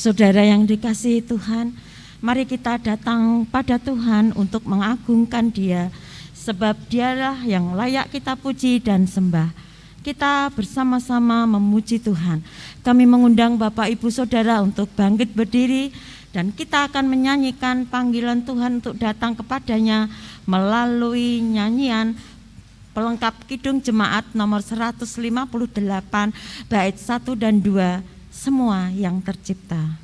Saudara yang dikasihi Tuhan, mari kita datang pada Tuhan untuk mengagungkan Dia, sebab Dialah yang layak kita puji dan sembah. Kita bersama-sama memuji Tuhan. Kami mengundang Bapak Ibu Saudara untuk bangkit berdiri, dan kita akan menyanyikan panggilan Tuhan untuk datang kepadanya melalui nyanyian pelengkap Kidung Jemaat nomor 158 bait 1 dan 2, Semua yang Tercipta.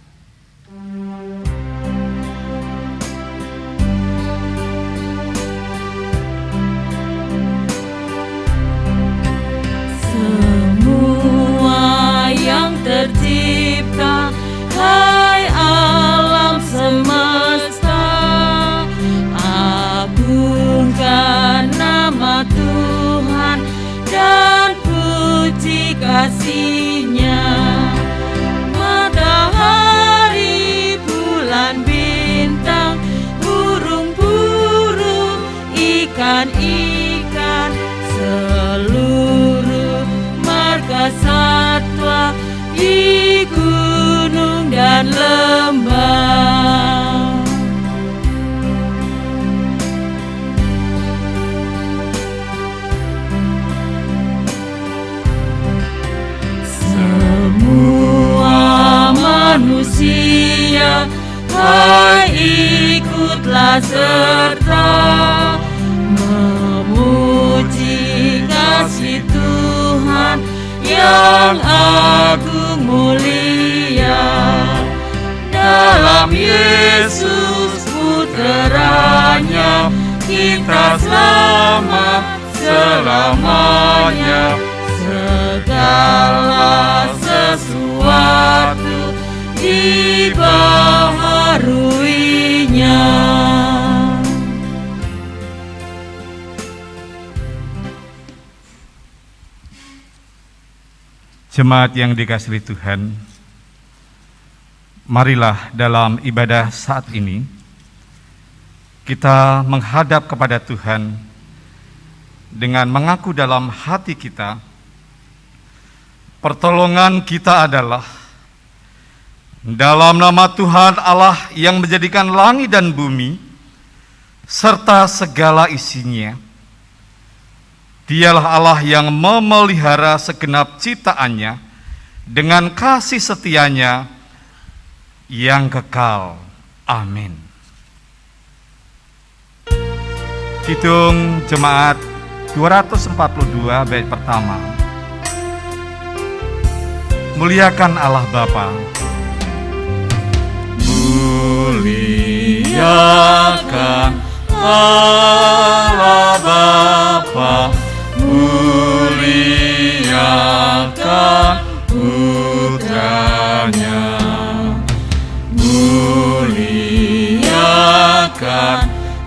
Semua yang tercipta, hai alam semesta, agungkan nama Tuhan dan puji kasih-Nya. Matahari, bulan, bintang, burung-burung, ikan-ikan, seluruh marga satwa di gunung dan lembah. Semua manusia, hai ikutlah serta memuji kasih Tuhan yang agung mulia. Dalam Yesus Putranya kita selamat selamanya. Segala sesuatu dibaharuinya. Jemaat yang dikasihi Tuhan, marilah dalam ibadah saat ini kita menghadap kepada Tuhan dengan mengaku dalam hati kita, pertolongan kita adalah dalam nama Tuhan Allah yang menjadikan langit dan bumi serta segala isinya. Dialah Allah yang memelihara segenap ciptaannya dengan kasih setia-Nya yang kekal. Amin. Kidung Jemaat 242 bait pertama. Muliakan Allah Bapa. Muliakan Allah Bapa, muliakan Putranya, muliakan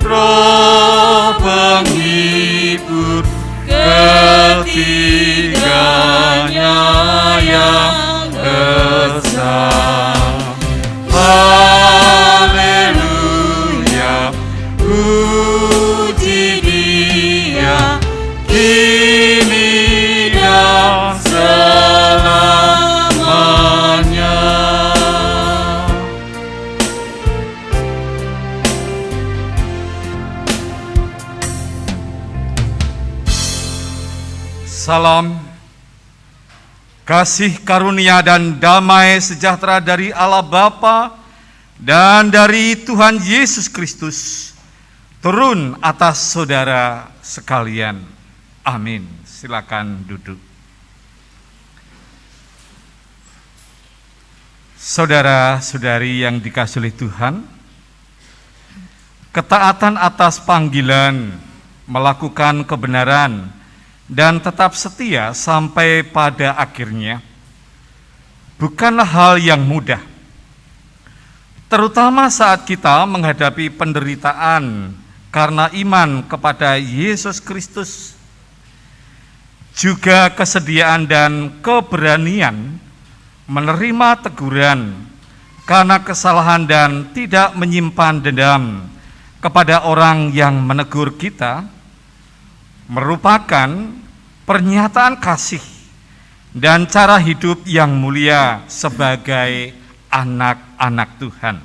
Roh penghibur ketiganya yang esa. Haleluya, puji Dia kini dan selamanya. Salam, kasih karunia dan damai sejahtera dari Allah Bapa dan dari Tuhan Yesus Kristus turun atas saudara sekalian. Amin. Silakan duduk. Saudara-saudari yang dikasihi Tuhan, ketaatan atas panggilan melakukan kebenaran dan tetap setia sampai pada akhirnya bukanlah hal yang mudah, terutama saat kita menghadapi penderitaan karena iman kepada Yesus Kristus. Juga kesediaan dan keberanian menerima teguran karena kesalahan dan tidak menyimpan dendam kepada orang yang menegur kita merupakan pernyataan kasih dan cara hidup yang mulia sebagai anak-anak Tuhan.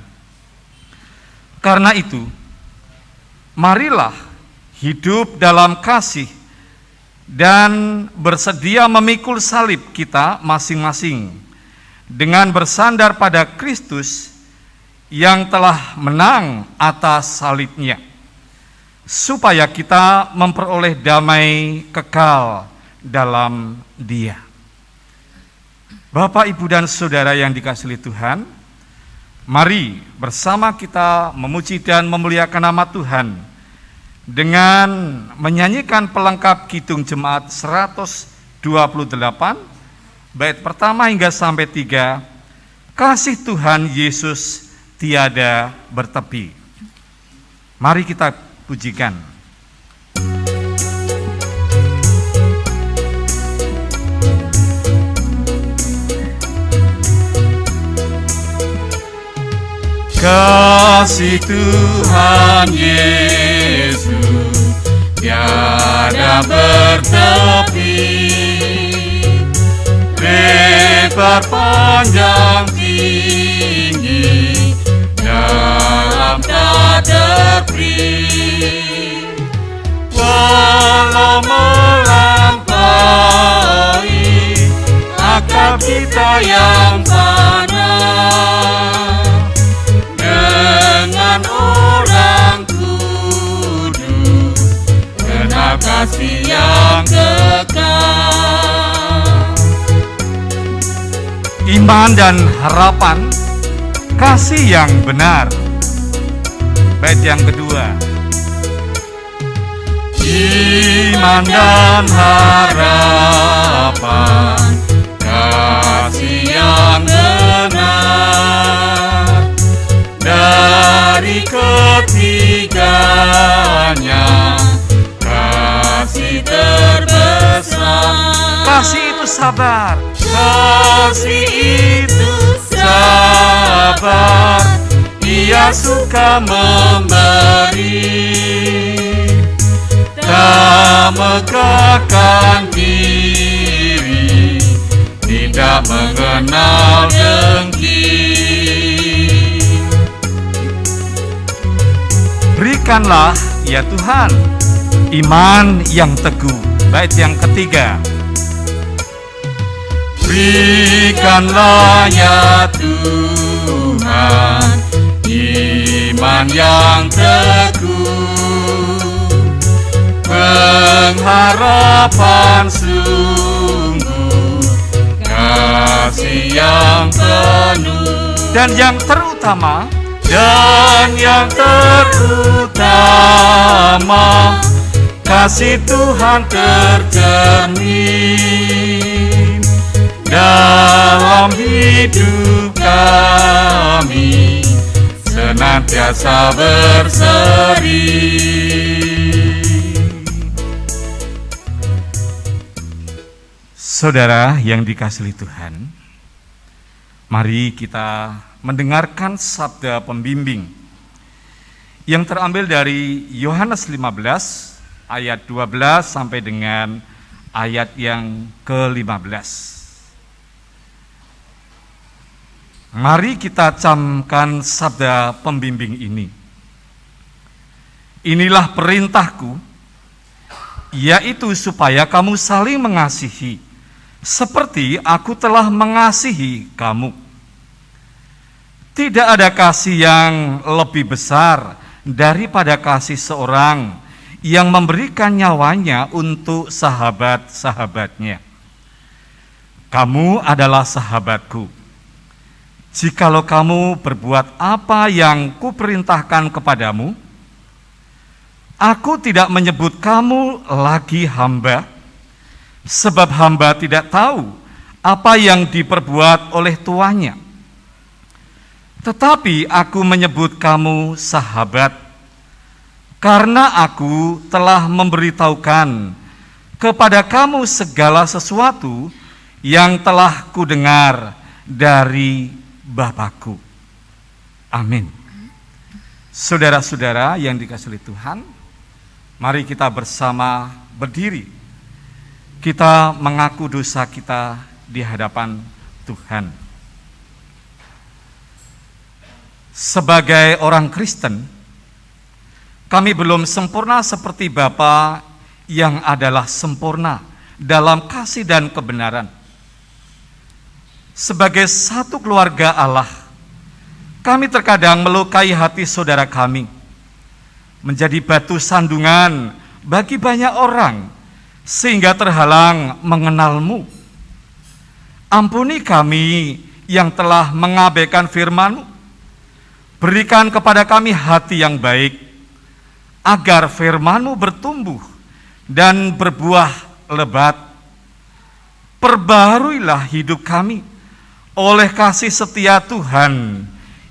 Karena itu, marilah hidup dalam kasih dan bersedia memikul salib kita masing-masing dengan bersandar pada Kristus yang telah menang atas salibnya, supaya kita memperoleh damai kekal dalam Dia. Bapak, Ibu, dan Saudara yang dikasihi Tuhan, mari bersama kita memuji dan memuliakan nama Tuhan dengan menyanyikan pelengkap Kidung Jemaat 128, bait pertama hingga sampai 3, kasih Tuhan Yesus tiada bertepi. Mari kita pujikan. Kasih Tuhan Yesus tiada bertepi, lebar panjang tinggi dalam tak terperi, walau melampaui akal kita yang fana. Dengan orang kudus, genap kasih yang kekal. Iman dan harapan, kasih yang benar. Bait yang kedua. Iman dan harapan, kasih yang benar. Dari ketiganya kasih terbesar. Kasih itu sabar. Kasih itu sabar, Ia suka memberi, tak megahkan diri, tidak mengenal dengki. Berikanlah ya Tuhan iman yang teguh. Bait yang ketiga. Berikanlah ya Tuhan iman yang teguh, pengharapan sungguh, kasih yang penuh. Dan yang terutama, kasih Tuhan tercermin dalam hidup kami, senantiasa berseri. Saudara yang dikasihi Tuhan, mari kita mendengarkan sabda pembimbing yang terambil dari Yohanes 15 ayat 12 sampai dengan ayat yang ke-15. Mari kita camkan sabda pembimbing ini. Inilah perintahku, yaitu supaya kamu saling mengasihi, seperti aku telah mengasihi kamu. Tidak ada kasih yang lebih besar daripada kasih seorang yang memberikan nyawanya untuk sahabat-sahabatnya. Kamu adalah sahabatku, jikalau kamu berbuat apa yang kuperintahkan kepadamu. Aku tidak menyebut kamu lagi hamba, sebab hamba tidak tahu apa yang diperbuat oleh tuannya. Tetapi aku menyebut kamu sahabat, karena aku telah memberitahukan kepada kamu segala sesuatu yang telah kudengar dari Bapakku. Amin. Saudara-saudara yang dikasihi Tuhan, mari kita bersama berdiri. Kita mengaku dosa kita di hadapan Tuhan. Sebagai orang Kristen, kami belum sempurna seperti Bapa yang adalah sempurna dalam kasih dan kebenaran. Sebagai satu keluarga Allah, kami terkadang melukai hati saudara kami, menjadi batu sandungan bagi banyak orang, sehingga terhalang mengenal-Mu. Ampuni kami yang telah mengabaikan firman-Mu. Berikan kepada kami hati yang baik, agar firman-Mu bertumbuh dan berbuah lebat. Perbaharuilah hidup kami oleh kasih setia Tuhan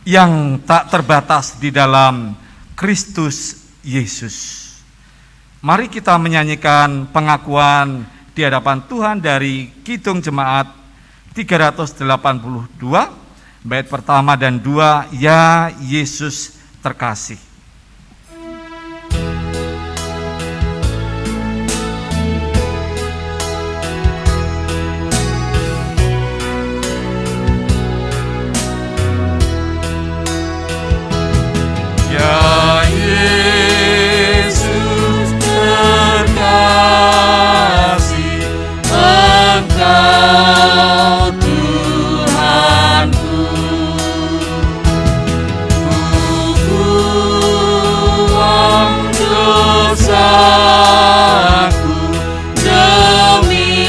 yang tak terbatas di dalam Kristus Yesus. Mari kita menyanyikan pengakuan di hadapan Tuhan dari Kidung Jemaat 382, bait pertama dan 2, Ya Yesus terkasih. Ya Yesus terkasih, Engkau Tuhanku. Ku buang dosaku demi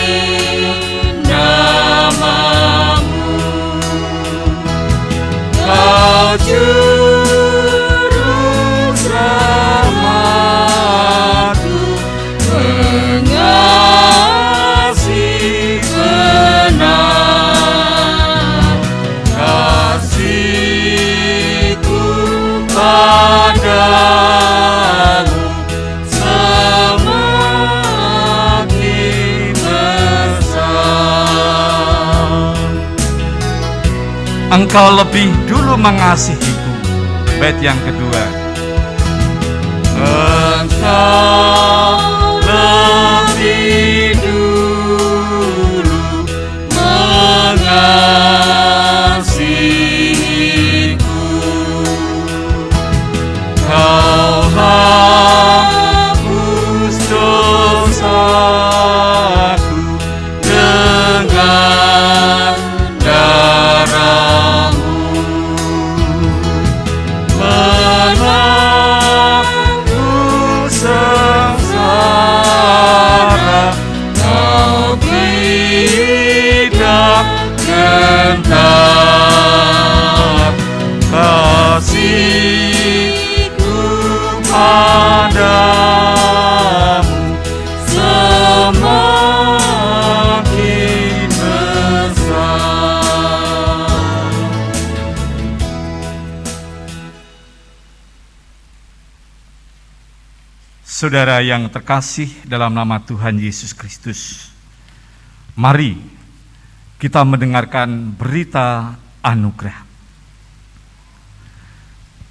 nama-Mu. Kau Engkau lebih dulu mengasihiku. Bait yang kedua. Engkau lebih dulu mengasihiku. Kau hapus dosaku dengan darah-Mu. Menangku sengsara, Kau tidak gentar. Kasih-Ku padamu semakin besar. Saudara yang terkasih dalam nama Tuhan Yesus Kristus, mari kita mendengarkan berita anugerah.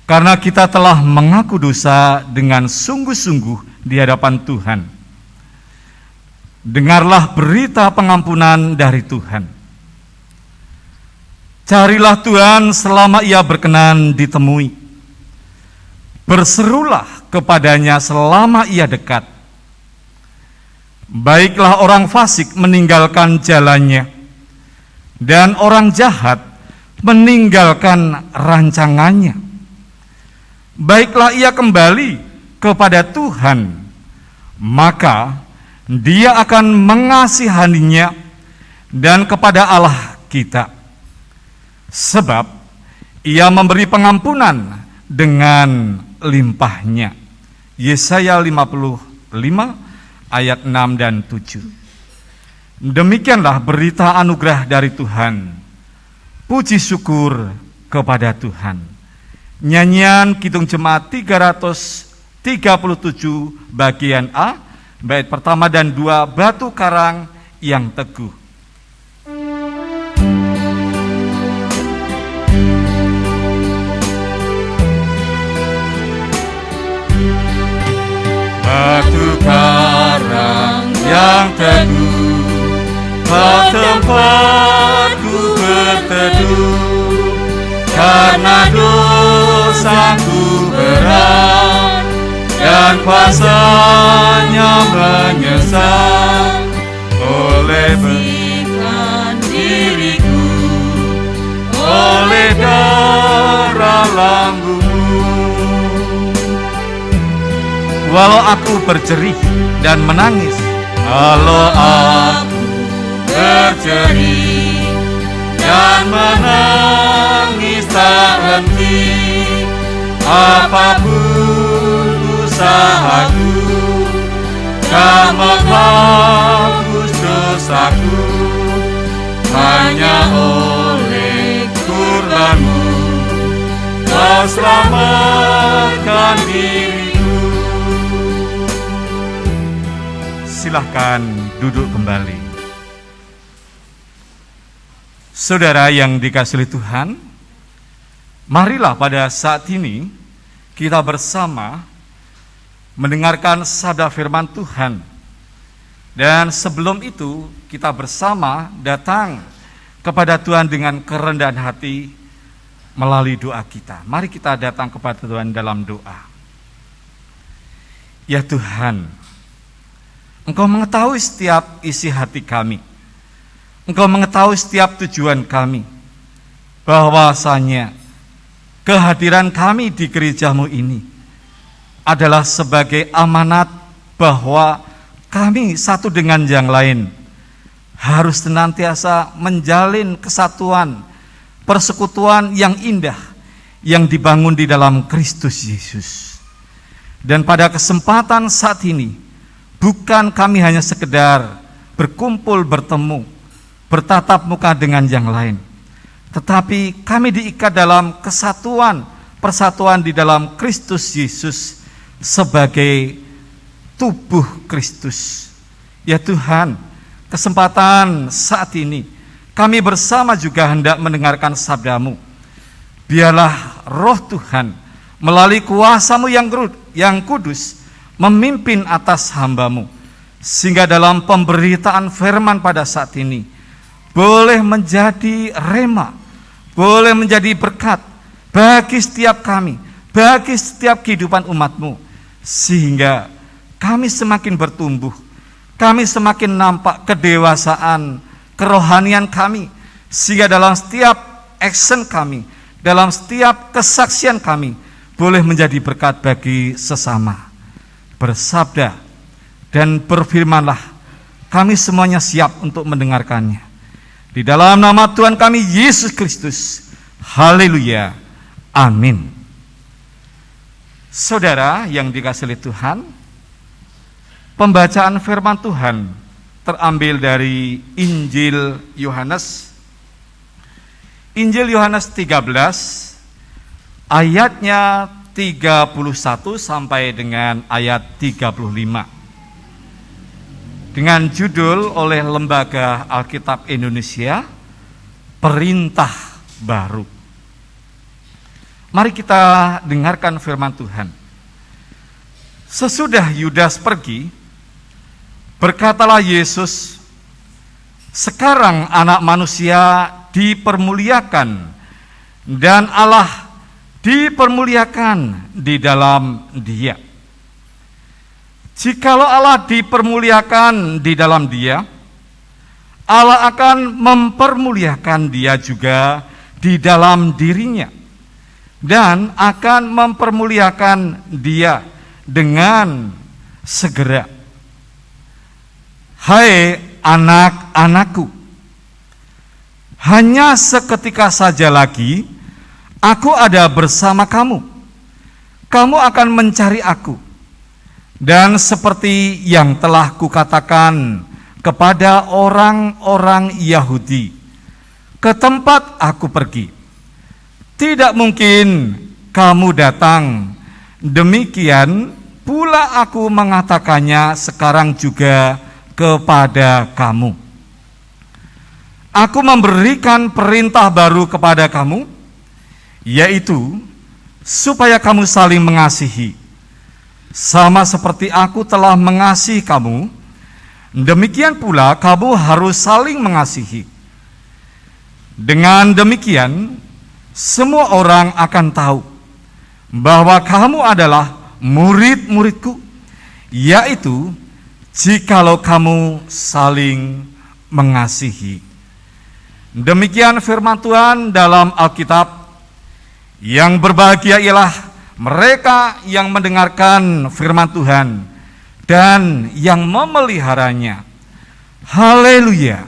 Karena kita telah mengaku dosa dengan sungguh-sungguh di hadapan Tuhan, dengarlah berita pengampunan dari Tuhan. Carilah Tuhan selama Ia berkenan ditemui. Berserulah kepadanya selama Ia dekat. Baiklah orang fasik meninggalkan jalannya, dan orang jahat meninggalkan rancangannya. Baiklah ia kembali kepada Tuhan, maka Dia akan mengasihaninya, dan kepada Allah kita. Sebab Ia memberi pengampunan dengan limpahnya. Yesaya 55 ayat 6 dan 7. Demikianlah berita anugerah dari Tuhan. Puji syukur kepada Tuhan. Nyanyian Kidung Jemaat 337 bagian A, bait pertama dan 2, Batu Karang yang Teguh. Batu karang yang teguh, tempatku berteduh, karena dosa dosaku berat dan kuasanya menyesal, oleh berikan diriku oleh darah lambungmu. Walau aku berjerih dan menangis, Kalau aku berjerih dan menangis tak henti, apapun usahaku tak menghapus dosaku, hanya oleh kurbanmu kau selamatkan diriku. silahkan duduk kembali. Saudara yang dikasihi Tuhan, marilah pada saat ini kita bersama mendengarkan sabda firman Tuhan. Dan sebelum itu kita bersama datang kepada Tuhan dengan kerendahan hati melalui doa kita. Mari kita datang kepada Tuhan dalam doa. Ya Tuhan, Engkau mengetahui setiap isi hati kami. Engkau mengetahui setiap tujuan kami. Bahwasanya kehadiran kami di gereja-Mu ini adalah sebagai amanat bahwa kami satu dengan yang lain harus senantiasa menjalin kesatuan, persekutuan yang indah yang dibangun di dalam Kristus Yesus. Dan pada kesempatan saat ini, bukan kami hanya sekedar berkumpul, bertemu, bertatap muka dengan yang lain, tetapi kami diikat dalam kesatuan, persatuan di dalam Kristus Yesus sebagai tubuh Kristus. Ya Tuhan, kesempatan saat ini kami bersama juga hendak mendengarkan sabda-Mu. Biarlah roh Tuhan melalui kuasa-Mu yang kudus memimpin atas hamba-Mu, sehingga dalam pemberitaan firman pada saat ini boleh menjadi rema, boleh menjadi berkat bagi setiap kami, bagi setiap kehidupan umat-Mu, sehingga kami semakin bertumbuh, kami semakin nampak kedewasaan, kerohanian kami, sehingga dalam setiap action kami, dalam setiap kesaksian kami, boleh menjadi berkat bagi sesama. Bersabda dan berfirmanlah, kami semuanya siap untuk mendengarkannya. Di dalam nama Tuhan kami Yesus Kristus. Haleluya. Amin. Saudara yang dikasihi Tuhan, pembacaan firman Tuhan terambil dari Injil Yohanes. Injil Yohanes 13 ayatnya 31 sampai dengan ayat 35. Dengan judul oleh Lembaga Alkitab Indonesia, Perintah Baru. Mari kita dengarkan firman Tuhan. Sesudah Yudas pergi, berkatalah Yesus, sekarang Anak Manusia dipermuliakan dan Allah dipermuliakan di dalam Dia. Jikalau Allah dipermuliakan di dalam Dia, Allah akan mempermuliakan Dia juga di dalam dirinya, dan akan mempermuliakan Dia dengan segera. Hai anak-anakku, hanya seketika saja lagi Aku ada bersama kamu. Kamu akan mencari aku. Dan seperti yang telah kukatakan kepada orang-orang Yahudi, ke tempat aku pergi, tidak mungkin kamu datang. Demikian pula aku mengatakannya sekarang juga kepada kamu. Aku memberikan perintah baru kepada kamu, yaitu supaya kamu saling mengasihi. Sama seperti aku telah mengasihi kamu, demikian pula kamu harus saling mengasihi. Dengan demikian, semua orang akan tahu bahwa kamu adalah murid-muridku, yaitu jikalau kamu saling mengasihi. Demikian firman Tuhan dalam Alkitab. Yang berbahagia ialah mereka yang mendengarkan firman Tuhan dan yang memeliharanya. Haleluya.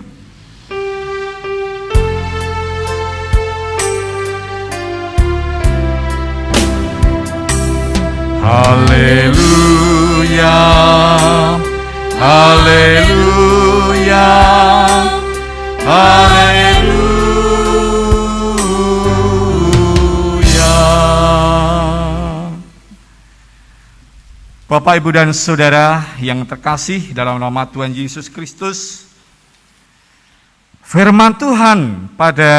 Haleluya. Haleluya. Haleluya. Bapak, Ibu, dan Saudara yang terkasih dalam nama Tuhan Yesus Kristus, firman Tuhan pada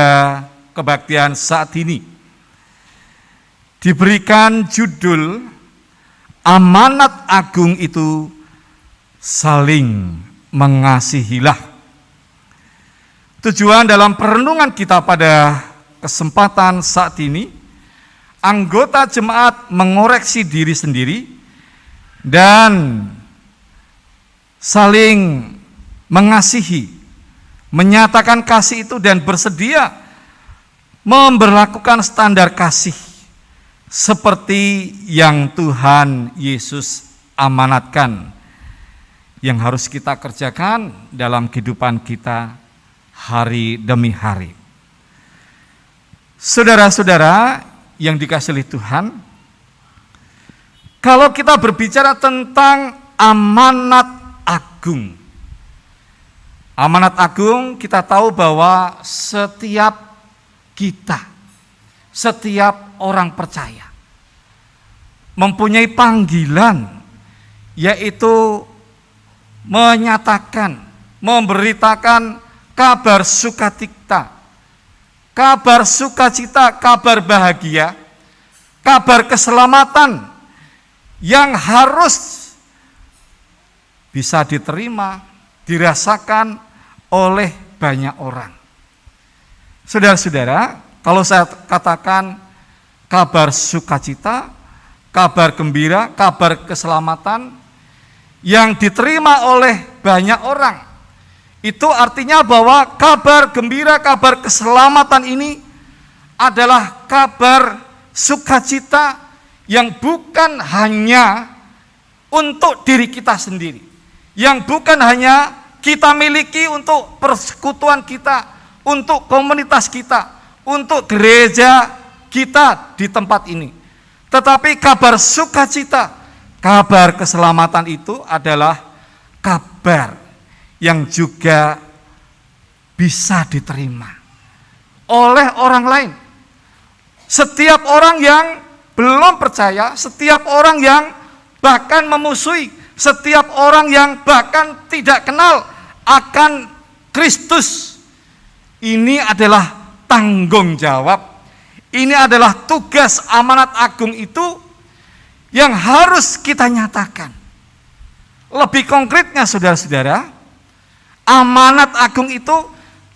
kebaktian saat ini diberikan judul amanat agung itu saling mengasihilah. Tujuan dalam perenungan kita pada kesempatan saat ini, anggota jemaat mengoreksi diri sendiri dan saling mengasihi, menyatakan kasih itu dan bersedia memberlakukan standar kasih seperti yang Tuhan Yesus amanatkan, yang harus kita kerjakan dalam kehidupan kita hari demi hari. Saudara-saudara yang dikasihi oleh Tuhan, kalau kita berbicara tentang amanat agung, kita tahu bahwa setiap kita, setiap orang percaya mempunyai panggilan, yaitu menyatakan, memberitakan kabar sukacita, kabar bahagia, kabar keselamatan yang harus bisa diterima, dirasakan oleh banyak orang. Saudara-saudara, kalau saya katakan kabar sukacita, kabar gembira, kabar keselamatan yang diterima oleh banyak orang, itu artinya bahwa kabar gembira, kabar keselamatan ini adalah kabar sukacita yang bukan hanya untuk diri kita sendiri, yang bukan hanya kita miliki untuk persekutuan kita, untuk komunitas kita, untuk gereja kita di tempat ini. Tetapi kabar sukacita, kabar keselamatan itu adalah kabar yang juga bisa diterima oleh orang lain. Setiap orang yang belum percaya, setiap orang yang bahkan memusuhi, setiap orang yang bahkan tidak kenal akan Kristus, ini adalah tanggung jawab, ini adalah tugas amanat agung itu yang harus kita nyatakan. Lebih konkretnya, saudara-saudara, amanat agung itu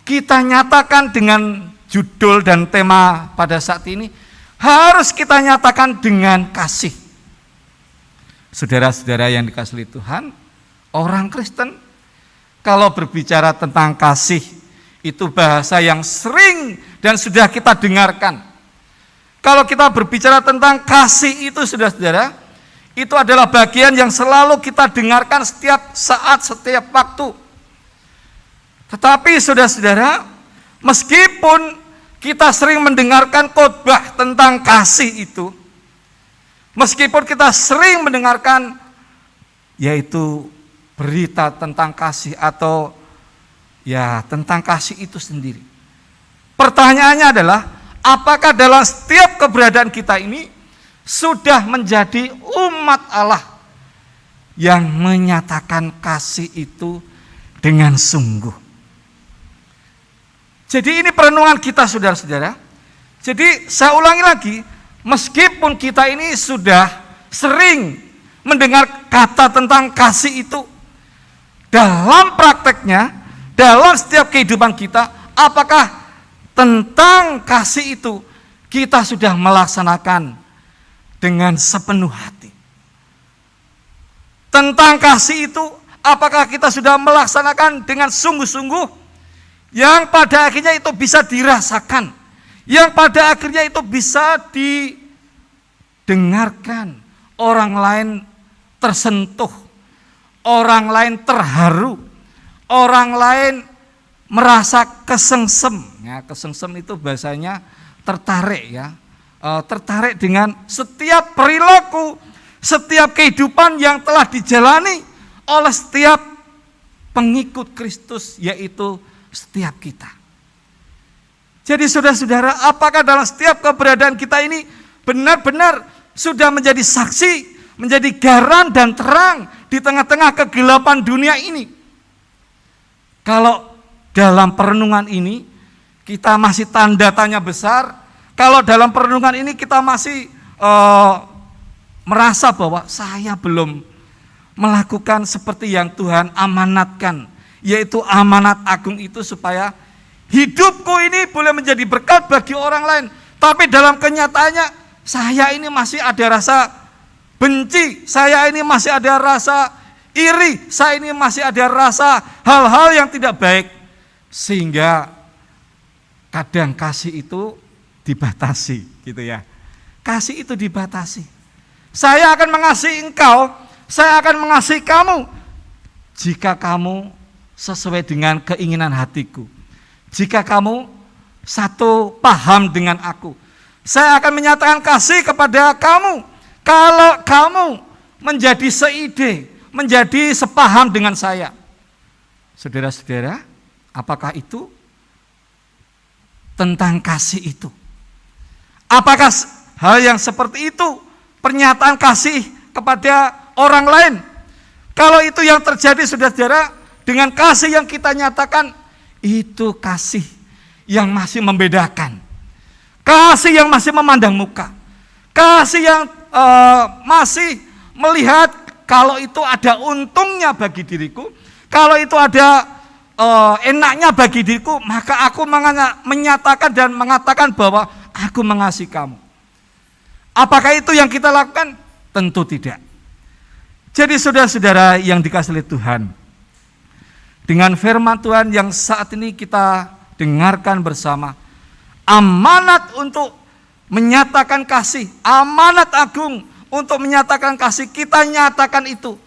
kita nyatakan dengan judul dan tema pada saat ini, harus kita nyatakan dengan kasih. Saudara-saudara yang dikasihi Tuhan, orang Kristen kalau berbicara tentang kasih, itu bahasa yang sering dan sudah kita dengarkan. Kalau kita berbicara tentang kasih itu, saudara-saudara, itu adalah bagian yang selalu kita dengarkan setiap saat, setiap waktu. Tetapi saudara-saudara, meskipun kita sering mendengarkan khotbah tentang kasih itu, meskipun kita sering mendengarkan yaitu berita tentang kasih atau ya tentang kasih itu sendiri, pertanyaannya adalah, apakah dalam setiap keberadaan kita ini sudah menjadi umat Allah yang menyatakan kasih itu dengan sungguh? Jadi ini perenungan kita, saudara-saudara. Jadi saya ulangi lagi, meskipun kita ini sudah sering mendengar kata tentang kasih itu, dalam prakteknya, dalam setiap kehidupan kita, apakah tentang kasih itu kita sudah melaksanakan dengan sepenuh hati. Tentang kasih itu, apakah kita sudah melaksanakan dengan sungguh-sungguh, yang pada akhirnya itu bisa dirasakan, yang pada akhirnya itu bisa didengarkan, orang lain tersentuh, orang lain terharu, orang lain merasa kesengsem. Ya, kesengsem itu bahasanya tertarik ya. Tertarik dengan setiap perilaku, setiap kehidupan yang telah dijalani oleh setiap pengikut Kristus, yaitu setiap kita. Jadi saudara-saudara, apakah dalam setiap keberadaan kita ini benar-benar sudah menjadi saksi, menjadi garam dan terang di tengah-tengah kegelapan dunia ini? Kalau dalam perenungan ini kita masih tanda tanya besar, kalau dalam perenungan ini kita masih merasa bahwa saya belum melakukan seperti yang Tuhan amanatkan, yaitu amanat agung itu supaya hidupku ini boleh menjadi berkat bagi orang lain. Tapi dalam kenyataannya saya ini masih ada rasa benci, saya ini masih ada rasa iri, saya ini masih ada rasa hal-hal yang tidak baik. Sehingga kadang kasih itu dibatasi gitu ya. Kasih itu dibatasi. Saya akan mengasihi engkau, saya akan mengasihi kamu jika kamu sesuai dengan keinginan hatiku. Jika kamu satu paham dengan aku. Saya akan menyatakan kasih kepada kamu kalau kamu menjadi seide, menjadi sepaham dengan saya. Saudara-saudara, apakah itu tentang kasih itu? Apakah hal yang seperti itu pernyataan kasih kepada orang lain? Kalau itu yang terjadi, saudara-saudara, dengan kasih yang kita nyatakan, itu kasih yang masih membedakan, kasih yang masih memandang muka, kasih yang masih melihat kalau itu ada untungnya bagi diriku, kalau itu ada enaknya bagi diriku, maka aku menyatakan dan mengatakan bahwa aku mengasihi kamu. Apakah itu yang kita lakukan? Tentu tidak. Jadi saudara-saudara yang dikasihi oleh Tuhan, dengan firman Tuhan yang saat ini kita dengarkan bersama, amanat untuk menyatakan kasih, amanat agung untuk menyatakan kasih, kita nyatakan itu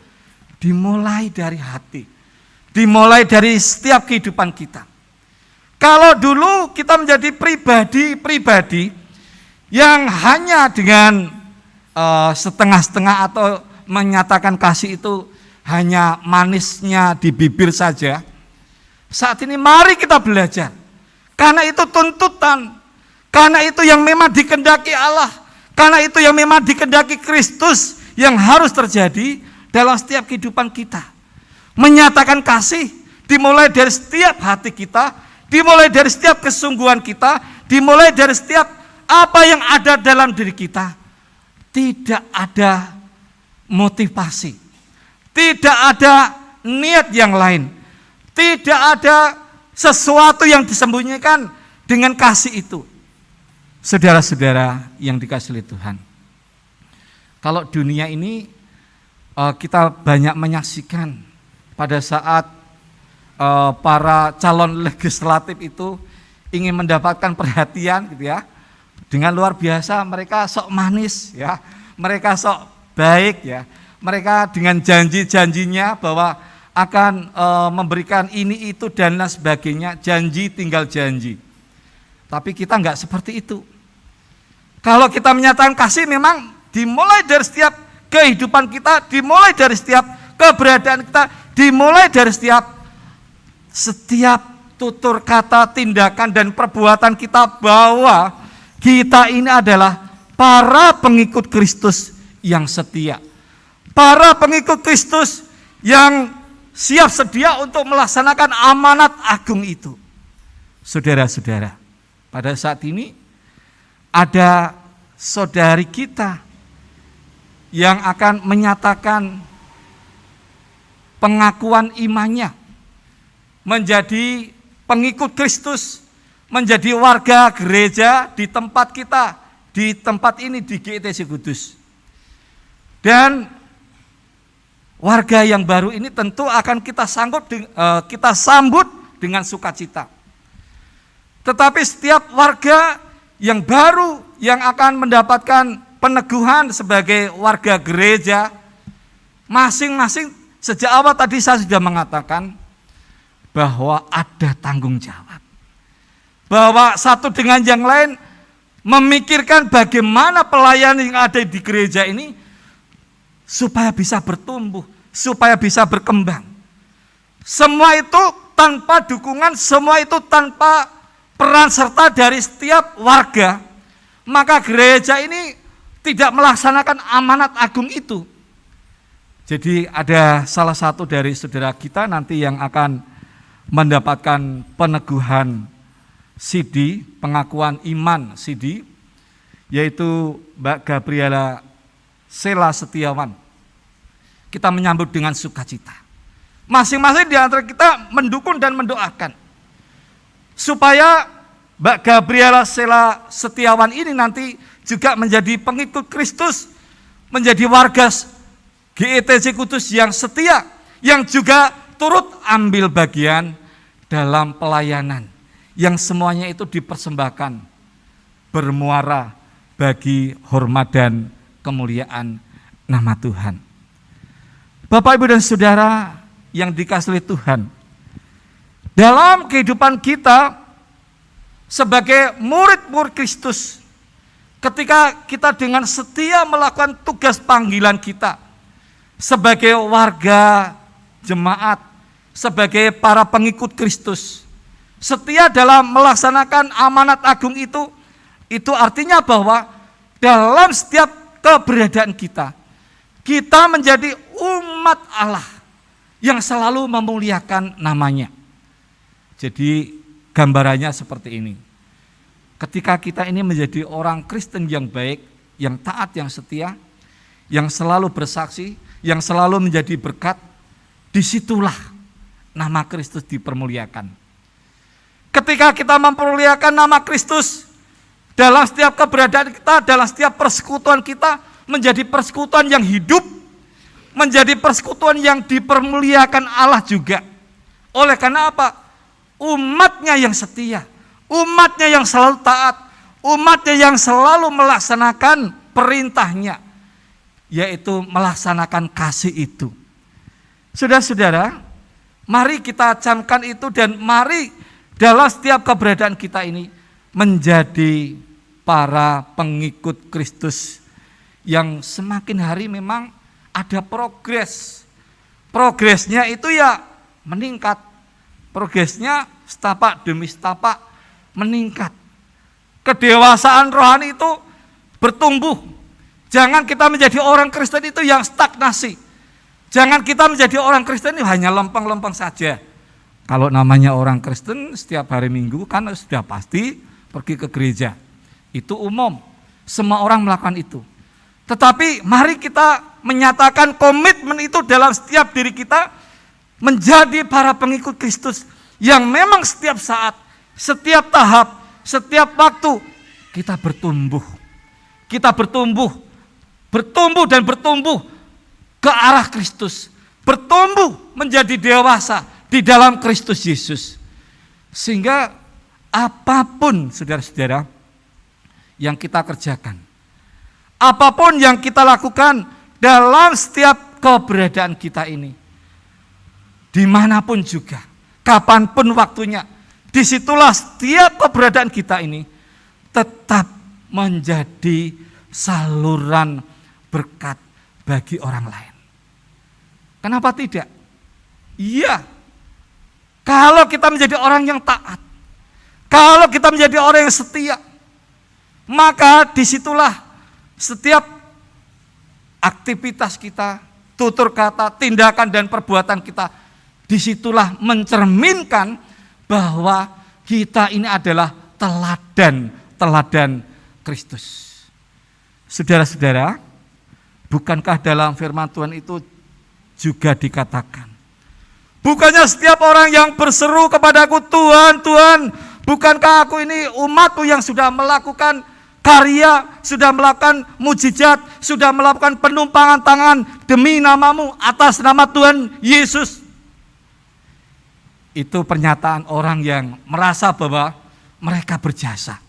dimulai dari hati, dimulai dari setiap kehidupan kita. Kalau dulu kita menjadi pribadi-pribadi yang hanya dengan setengah-setengah atau menyatakan kasih itu hanya manisnya di bibir saja, saat ini mari kita belajar. Karena itu tuntutan, karena itu yang memang dikehendaki Allah, karena itu yang memang dikehendaki Kristus yang harus terjadi dalam setiap kehidupan kita. Menyatakan kasih dimulai dari setiap hati kita, dimulai dari setiap kesungguhan kita, dimulai dari setiap apa yang ada dalam diri kita. Tidak ada motivasi, tidak ada niat yang lain, tidak ada sesuatu yang disembunyikan dengan kasih itu. Saudara-saudara yang dikasihi oleh Tuhan, kalau dunia ini kita banyak menyaksikan pada saat para calon legislatif itu ingin mendapatkan perhatian gitu ya, dengan luar biasa mereka sok manis ya, mereka sok baik ya, mereka dengan janji-janjinya bahwa akan memberikan ini itu dan lain sebagainya, janji tinggal janji. Tapi kita enggak seperti itu. Kalau kita menyatakan kasih memang dimulai dari setiap kehidupan kita, dimulai dari setiap keberadaan kita, dimulai dari setiap tutur kata, tindakan dan perbuatan kita, bahwa kita ini adalah para pengikut Kristus yang setia, para pengikut Kristus yang siap sedia untuk melaksanakan amanat agung itu. Saudara-saudara, pada saat ini ada saudari kita yang akan menyatakan pengakuan imannya, menjadi pengikut Kristus, menjadi warga gereja di tempat kita, di tempat ini di GITC Kudus. Dan warga yang baru ini tentu akan kita sambut dengan sukacita. Tetapi setiap warga yang baru yang akan mendapatkan peneguhan sebagai warga gereja, masing-masing sejak awal tadi saya sudah mengatakan bahwa ada tanggung jawab. Bahwa satu dengan yang lain memikirkan bagaimana pelayanan yang ada di gereja ini supaya bisa bertumbuh, supaya bisa berkembang. Semua itu tanpa dukungan, semua itu tanpa peran serta dari setiap warga, maka gereja ini tidak melaksanakan amanat agung itu. Jadi ada salah satu dari saudara kita nanti yang akan mendapatkan peneguhan CD, pengakuan iman CD, yaitu Mbak Gabriela Sela Setiawan. Kita menyambut dengan sukacita. Masing-masing di antara kita mendukung dan mendoakan supaya Mbak Gabriela Sela Setiawan ini nanti juga menjadi pengikut Kristus, menjadi warga GETC Kudus yang setia, yang juga turut ambil bagian dalam pelayanan, yang semuanya itu dipersembahkan bermuara bagi hormat dan kemuliaan nama Tuhan. Bapak, Ibu, dan Saudara yang dikasihi Tuhan, dalam kehidupan kita sebagai murid-murid Kristus, ketika kita dengan setia melakukan tugas panggilan kita sebagai warga jemaat, sebagai para pengikut Kristus, setia dalam melaksanakan amanat agung itu artinya bahwa dalam setiap keberadaan kita menjadi umat Allah yang selalu memuliakan namanya. Jadi gambarannya seperti ini. Ketika kita ini menjadi orang Kristen yang baik, yang taat, yang setia, yang selalu bersaksi, yang selalu menjadi berkat, disitulah nama Kristus dipermuliakan. Ketika kita mempermuliakan nama Kristus dalam setiap keberadaan kita, dalam setiap persekutuan kita, menjadi persekutuan yang hidup, menjadi persekutuan yang dipermuliakan Allah juga. Oleh karena apa? Umatnya yang setia, umatnya yang selalu taat, umatnya yang selalu melaksanakan perintahnya, yaitu melaksanakan kasih itu. Saudara-saudara, mari kita camkan itu dan mari dalam setiap keberadaan kita ini menjadi para pengikut Kristus yang semakin hari memang ada progres. Progresnya itu ya meningkat. Progresnya setapak demi setapak meningkat. Kedewasaan rohani itu bertumbuh. Jangan kita menjadi orang Kristen itu yang stagnasi. Jangan kita menjadi orang Kristen itu hanya lempeng-lempeng saja. Kalau namanya orang Kristen setiap hari Minggu kan sudah pasti pergi ke gereja. Itu umum. Semua orang melakukan itu. Tetapi mari kita menyatakan komitmen itu dalam setiap diri kita menjadi para pengikut Kristus yang memang setiap saat, setiap tahap, setiap waktu kita bertumbuh. Kita bertumbuh dan bertumbuh ke arah Kristus. Bertumbuh menjadi dewasa di dalam Kristus Yesus. Sehingga apapun saudara-saudara yang kita kerjakan, apapun yang kita lakukan dalam setiap keberadaan kita ini, dimanapun juga, kapanpun waktunya, disitulah setiap keberadaan kita ini tetap menjadi saluran berkat bagi orang lain. Kenapa tidak? Iya, kalau kita menjadi orang yang taat, kalau kita menjadi orang yang setia, maka disitulah setiap aktivitas kita, tutur kata, tindakan dan perbuatan kita, disitulah mencerminkan bahwa kita ini adalah teladan Kristus. Saudara-saudara, bukankah dalam firman Tuhan itu juga dikatakan, bukannya setiap orang yang berseru kepadaku, Tuhan, Tuhan, bukankah aku ini umatmu yang sudah melakukan karya, sudah melakukan mujizat, sudah melakukan penumpangan tangan demi namamu atas nama Tuhan Yesus. Itu pernyataan orang yang merasa bahwa mereka berjasa.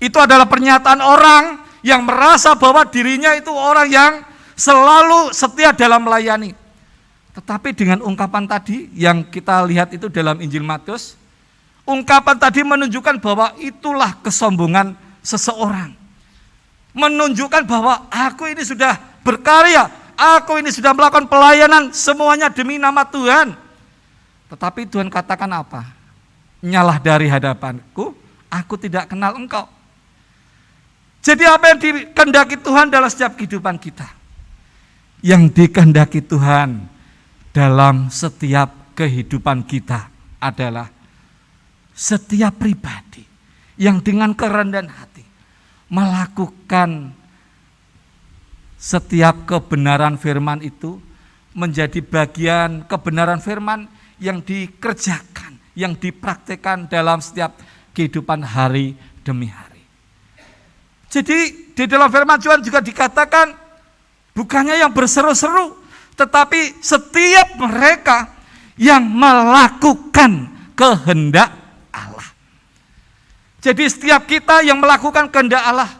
Itu adalah pernyataan orang yang merasa bahwa dirinya itu orang yang selalu setia dalam melayani. Tetapi dengan ungkapan tadi yang kita lihat itu dalam Injil Matius, ungkapan tadi menunjukkan bahwa itulah kesombongan seseorang. Menunjukkan bahwa aku ini sudah berkarya, aku ini sudah melakukan pelayanan semuanya demi nama Tuhan. Tetapi Tuhan katakan apa? Nyalah dari hadapanku, aku tidak kenal engkau. Jadi apa yang dikehendaki Tuhan dalam setiap kehidupan kita? Yang dikehendaki Tuhan dalam setiap kehidupan kita adalah setiap pribadi yang dengan kerendahan hati melakukan setiap kebenaran firman itu menjadi bagian kebenaran firman yang dikerjakan, yang dipraktikkan dalam setiap kehidupan hari demi hari. Jadi di dalam firman Tuhan juga dikatakan bukannya yang berseru-seru, tetapi setiap mereka yang melakukan kehendak Allah. Jadi setiap kita yang melakukan kehendak Allah.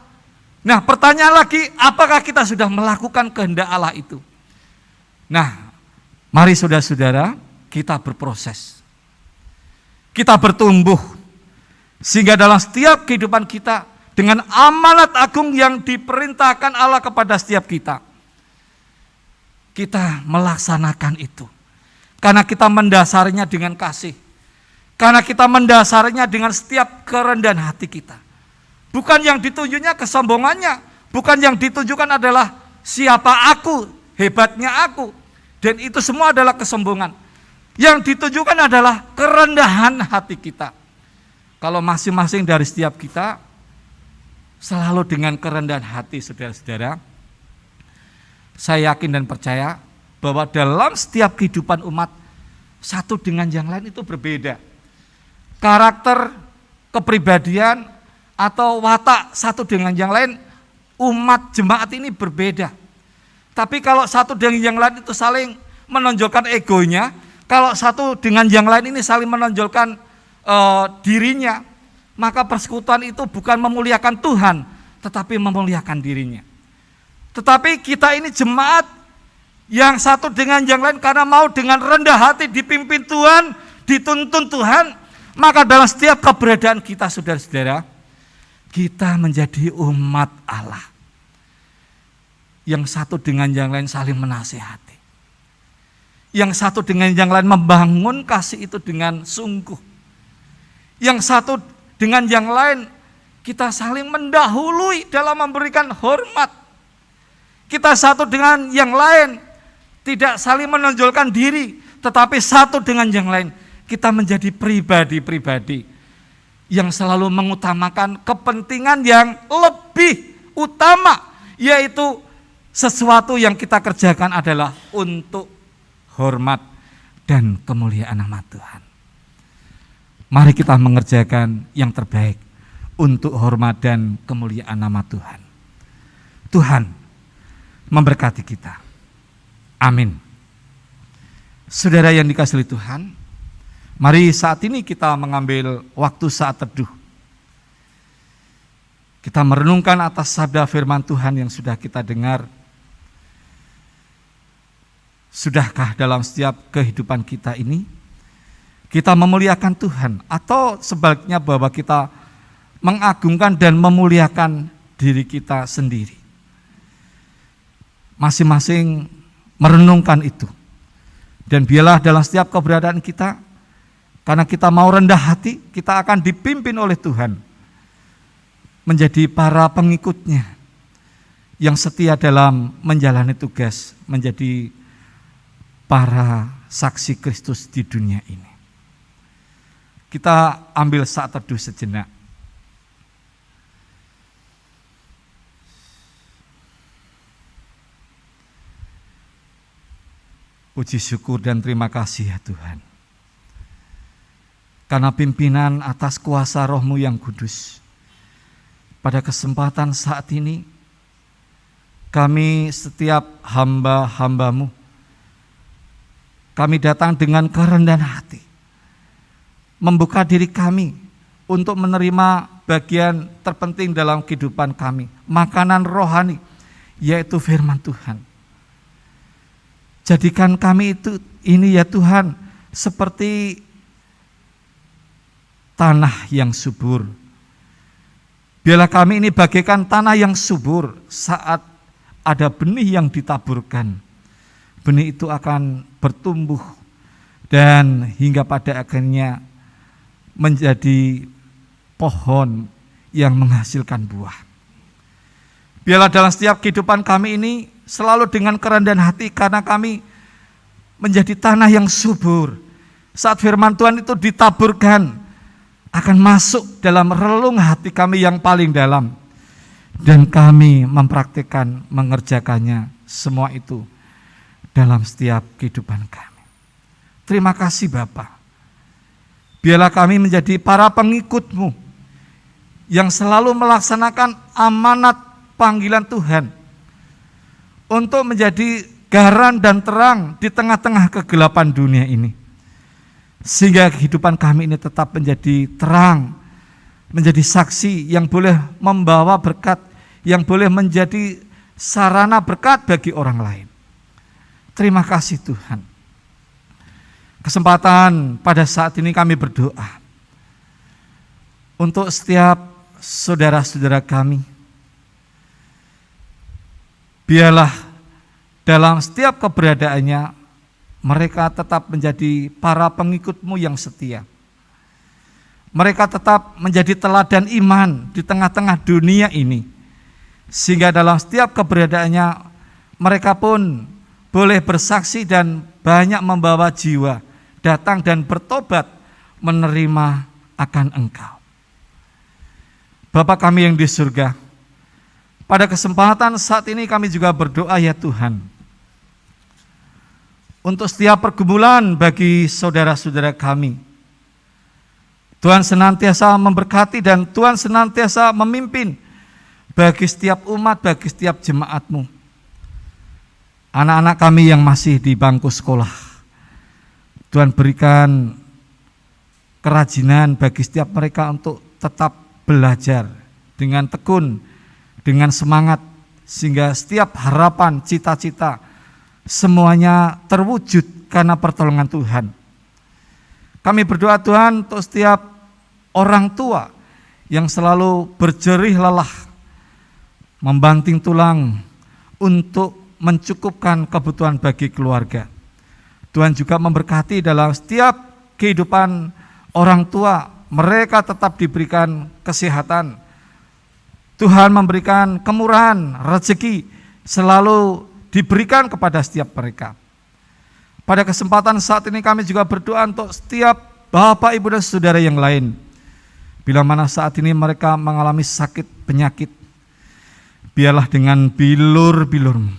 Nah, pertanyaan lagi, apakah kita sudah melakukan kehendak Allah itu? Nah, mari saudara-saudara, kita berproses. Kita bertumbuh. Sehingga dalam setiap kehidupan kita, dengan amanat agung yang diperintahkan Allah kepada setiap kita, kita melaksanakan itu. Karena kita mendasarinya dengan kasih. Karena kita mendasarinya dengan setiap kerendahan hati kita. Bukan yang ditunjuknya kesombongannya. Bukan yang ditunjukkan adalah siapa aku, hebatnya aku. Dan itu semua adalah kesombongan. Yang ditunjukkan adalah kerendahan hati kita. Kalau masing-masing dari setiap kita selalu dengan kerendahan hati, saudara-saudara, saya yakin dan percaya bahwa dalam setiap kehidupan umat, satu dengan yang lain itu berbeda. Karakter, kepribadian, atau watak satu dengan yang lain, umat jemaat ini berbeda. Tapi kalau satu dengan yang lain itu saling menonjolkan egonya, kalau satu dengan yang lain ini saling menonjolkan dirinya, maka persekutuan itu bukan memuliakan Tuhan, tetapi memuliakan dirinya. Tetapi kita ini jemaat yang satu dengan yang lain karena mau dengan rendah hati dipimpin Tuhan, dituntun Tuhan, maka dalam setiap keberadaan kita, saudara-saudara, kita menjadi umat Allah. Yang satu dengan yang lain saling menasihati. Yang satu dengan yang lain membangun kasih itu dengan sungguh. Yang satu dengan yang lain kita saling mendahului dalam memberikan hormat. Kita satu dengan yang lain tidak saling menonjolkan diri, tetapi satu dengan yang lain kita menjadi pribadi-pribadi yang selalu mengutamakan kepentingan yang lebih utama, yaitu sesuatu yang kita kerjakan adalah untuk hormat dan kemuliaan nama Tuhan. Mari kita mengerjakan yang terbaik untuk hormat dan kemuliaan nama Tuhan. Tuhan memberkati kita. Amin. Saudara yang dikasihi Tuhan, mari saat ini kita mengambil waktu saat teduh. Kita merenungkan atas sabda firman Tuhan yang sudah kita dengar. Sudahkah dalam setiap kehidupan kita ini kita memuliakan Tuhan, atau sebaliknya bahwa kita mengagungkan dan memuliakan diri kita sendiri? Masing-masing merenungkan itu. Dan biarlah dalam setiap keberadaan kita, karena kita mau rendah hati, kita akan dipimpin oleh Tuhan menjadi para pengikutnya yang setia dalam menjalani tugas, menjadi para saksi Kristus di dunia ini. Kita ambil saat teduh sejenak. Puji syukur dan terima kasih ya Tuhan. Karena pimpinan atas kuasa Roh-Mu yang kudus, pada kesempatan saat ini, kami setiap hamba-hamba-Mu, kami datang dengan kerendahan hati, membuka diri kami untuk menerima bagian terpenting dalam kehidupan kami, makanan rohani, yaitu firman Tuhan. Jadikan kami ini ya Tuhan, seperti tanah yang subur. Biarlah kami ini bagaikan tanah yang subur saat ada benih yang ditaburkan. Benih itu akan bertumbuh dan hingga pada akhirnya menjadi pohon yang menghasilkan buah. Biarlah dalam setiap kehidupan kami ini selalu dengan kerendahan hati, karena kami menjadi tanah yang subur. Saat firman Tuhan itu ditaburkan, akan masuk dalam relung hati kami yang paling dalam, dan kami mempraktikkan, mengerjakannya semua itu dalam setiap kehidupan kami. Terima kasih Bapa. Biarlah kami menjadi para pengikut-Mu yang selalu melaksanakan amanat panggilan Tuhan untuk menjadi garam dan terang di tengah-tengah kegelapan dunia ini, sehingga kehidupan kami ini tetap menjadi terang, menjadi saksi yang boleh membawa berkat, yang boleh menjadi sarana berkat bagi orang lain. Terima kasih Tuhan. Kesempatan pada saat ini kami berdoa untuk setiap saudara-saudara kami. Biarlah dalam setiap keberadaannya mereka tetap menjadi para pengikut-Mu yang setia. Mereka tetap menjadi teladan iman di tengah-tengah dunia ini, sehingga dalam setiap keberadaannya mereka pun boleh bersaksi dan banyak membawa jiwa datang dan bertobat menerima akan Engkau. Bapa kami yang di surga, pada kesempatan saat ini kami juga berdoa ya Tuhan, untuk setiap pergumulan bagi saudara-saudara kami. Tuhan senantiasa memberkati dan Tuhan senantiasa memimpin bagi setiap umat, bagi setiap jemaat-Mu. Anak-anak kami yang masih di bangku sekolah, Tuhan berikan kerajinan bagi setiap mereka untuk tetap belajar dengan tekun, dengan semangat, sehingga setiap harapan, cita-cita semuanya terwujud karena pertolongan Tuhan. Kami berdoa Tuhan untuk setiap orang tua yang selalu berjerih lelah, membanting tulang untuk mencukupkan kebutuhan bagi keluarga. Tuhan juga memberkati dalam setiap kehidupan orang tua, mereka tetap diberikan kesehatan. Tuhan memberikan kemurahan, rezeki selalu diberikan kepada setiap mereka. Pada kesempatan saat ini kami juga berdoa untuk setiap Bapak, Ibu, dan saudara yang lain. Bila mana saat ini mereka mengalami sakit, penyakit, biarlah dengan bilur-bilur-Mu,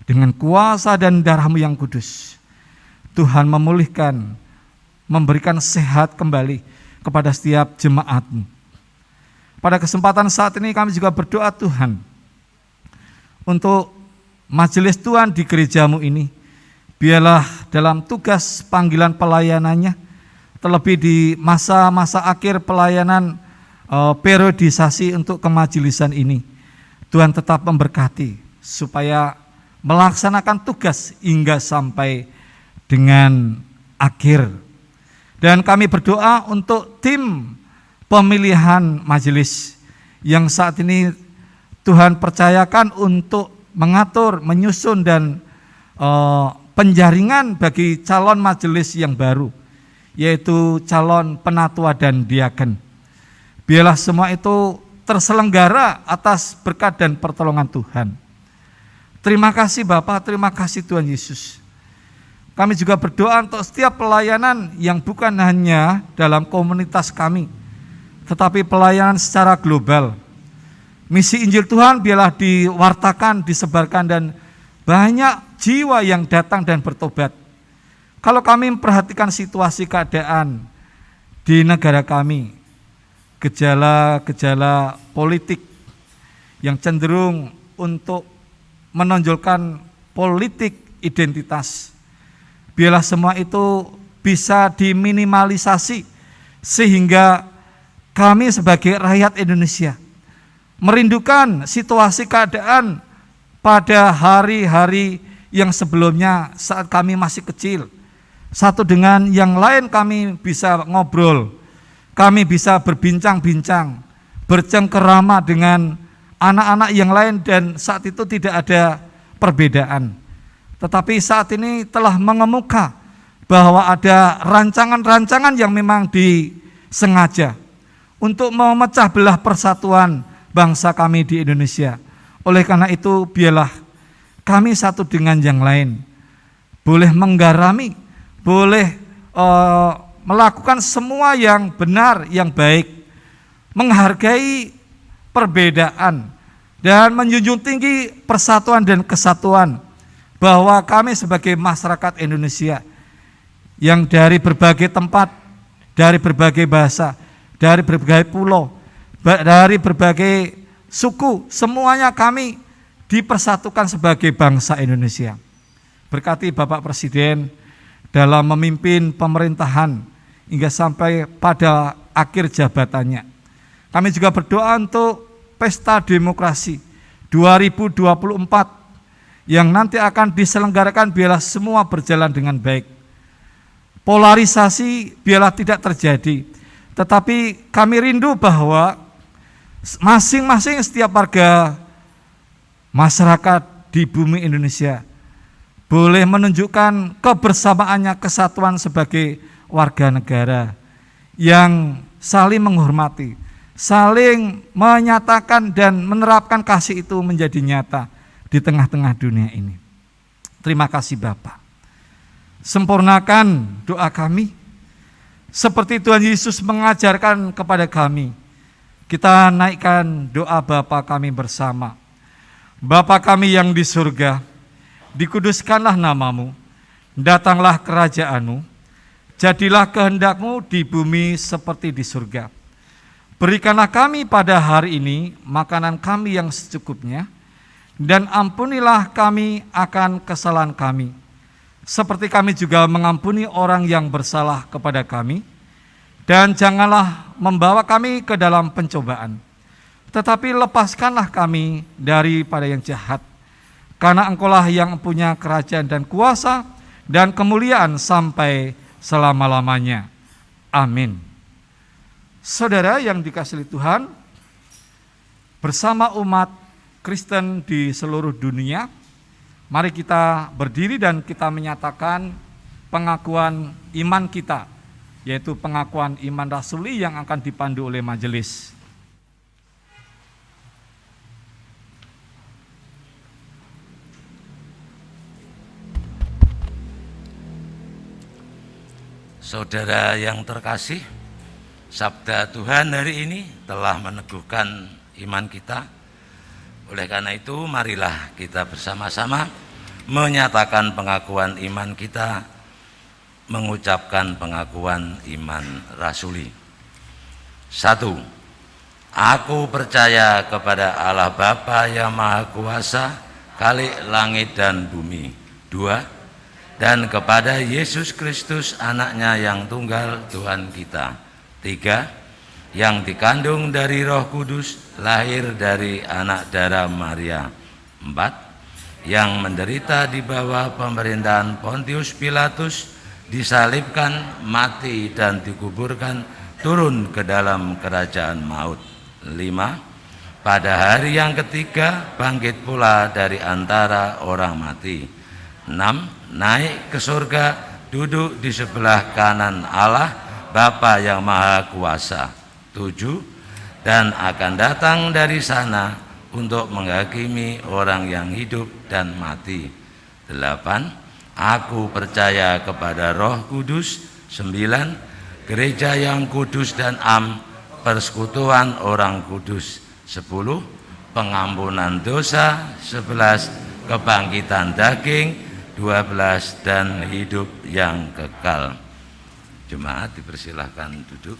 dengan kuasa dan darah-Mu yang kudus, Tuhan memulihkan, memberikan sehat kembali kepada setiap jemaat-Mu. Pada kesempatan saat ini kami juga berdoa Tuhan untuk majelis Tuhan di gereja-Mu ini. Biarlah dalam tugas panggilan pelayanannya, terlebih di masa-masa akhir pelayanan periodisasi untuk kemajelisan ini, Tuhan tetap memberkati supaya melaksanakan tugas hingga sampai dengan akhir. Dan kami berdoa untuk tim pemilihan majelis yang saat ini Tuhan percayakan untuk mengatur, menyusun dan penjaringan bagi calon majelis yang baru, yaitu calon penatua dan diaken. Biarlah semua itu terselenggara atas berkat dan pertolongan Tuhan. Terima kasih Bapak, terima kasih Tuhan Yesus. Kami juga berdoa untuk setiap pelayanan yang bukan hanya dalam komunitas kami, tetapi pelayanan secara global. Misi Injil Tuhan biarlah diwartakan, disebarkan, dan banyak jiwa yang datang dan bertobat. Kalau kami memperhatikan situasi keadaan di negara kami gejala-gejala politik yang cenderung untuk menonjolkan politik identitas. Biarlah semua itu bisa diminimalisasi sehingga kami sebagai rakyat Indonesia merindukan situasi keadaan pada hari-hari yang sebelumnya saat kami masih kecil. Satu dengan yang lain kami bisa ngobrol, kami bisa berbincang-bincang, bercengkerama dengan anak-anak yang lain dan saat itu tidak ada perbedaan. Tetapi saat ini telah mengemuka bahwa ada rancangan-rancangan yang memang disengaja untuk memecah belah persatuan bangsa kami di Indonesia. Oleh karena itu biarlah kami satu dengan yang lain boleh menggarami, boleh melakukan semua yang benar, yang baik, menghargai perbedaan dan menjunjung tinggi persatuan dan kesatuan, bahwa kami sebagai masyarakat Indonesia yang dari berbagai tempat, dari berbagai bahasa, dari berbagai pulau, dari berbagai suku, semuanya kami dipersatukan sebagai bangsa Indonesia. Berkati Bapak Presiden dalam memimpin pemerintahan hingga sampai pada akhir jabatannya. Kami juga berdoa untuk pesta demokrasi 2024 yang nanti akan diselenggarakan, biarlah semua berjalan dengan baik. Polarisasi biarlah tidak terjadi, tetapi kami rindu bahwa masing-masing setiap warga masyarakat di bumi Indonesia boleh menunjukkan kebersamaannya, kesatuan sebagai warga negara yang saling menghormati, saling menyatakan dan menerapkan kasih itu menjadi nyata di tengah-tengah dunia ini. Terima kasih Bapa. Sempurnakan doa kami seperti Tuhan Yesus mengajarkan kepada kami. Kita naikkan doa Bapa kami bersama. Bapa kami yang di surga, dikuduskanlah namamu, datanglah kerajaan-Mu, jadilah kehendak-Mu di bumi seperti di surga. Berikanlah kami pada hari ini makanan kami yang secukupnya, dan ampunilah kami akan kesalahan kami, seperti kami juga mengampuni orang yang bersalah kepada kami. Dan janganlah membawa kami ke dalam pencobaan, tetapi lepaskanlah kami daripada yang jahat. Karena Engkaulah yang punya kerajaan dan kuasa dan kemuliaan sampai selama-lamanya. Amin. Saudara yang dikasihi Tuhan, bersama umat Kristen di seluruh dunia, mari kita berdiri dan kita menyatakan pengakuan iman kita, yaitu pengakuan iman rasuli yang akan dipandu oleh majelis. Saudara yang terkasih, sabda Tuhan hari ini telah meneguhkan iman kita. Oleh karena itu, marilah kita bersama-sama menyatakan pengakuan iman kita, mengucapkan pengakuan iman rasuli. 1. Aku percaya kepada Allah Bapa yang Maha Kuasa, Khalik langit dan bumi. 2. Dan kepada Yesus Kristus anaknya yang tunggal Tuhan kita. 3. Yang dikandung dari Roh Kudus, lahir dari anak darah Maria. 4. Yang menderita di bawah pemerintahan Pontius Pilatus, disalibkan, mati dan dikuburkan, turun ke dalam kerajaan maut. 5. Pada hari yang ketiga bangkit pula dari antara orang mati. 6. Naik ke surga, duduk di sebelah kanan Allah Bapa yang Maha Kuasa. 7. Dan akan datang dari sana untuk menghakimi orang yang hidup dan mati. 8. Aku percaya kepada Roh Kudus. 9. Gereja yang kudus dan am, persekutuan orang kudus. 10. Pengampunan dosa. 11. Kebangkitan daging. 12. Dan hidup yang kekal. Jemaat dipersilahkan duduk.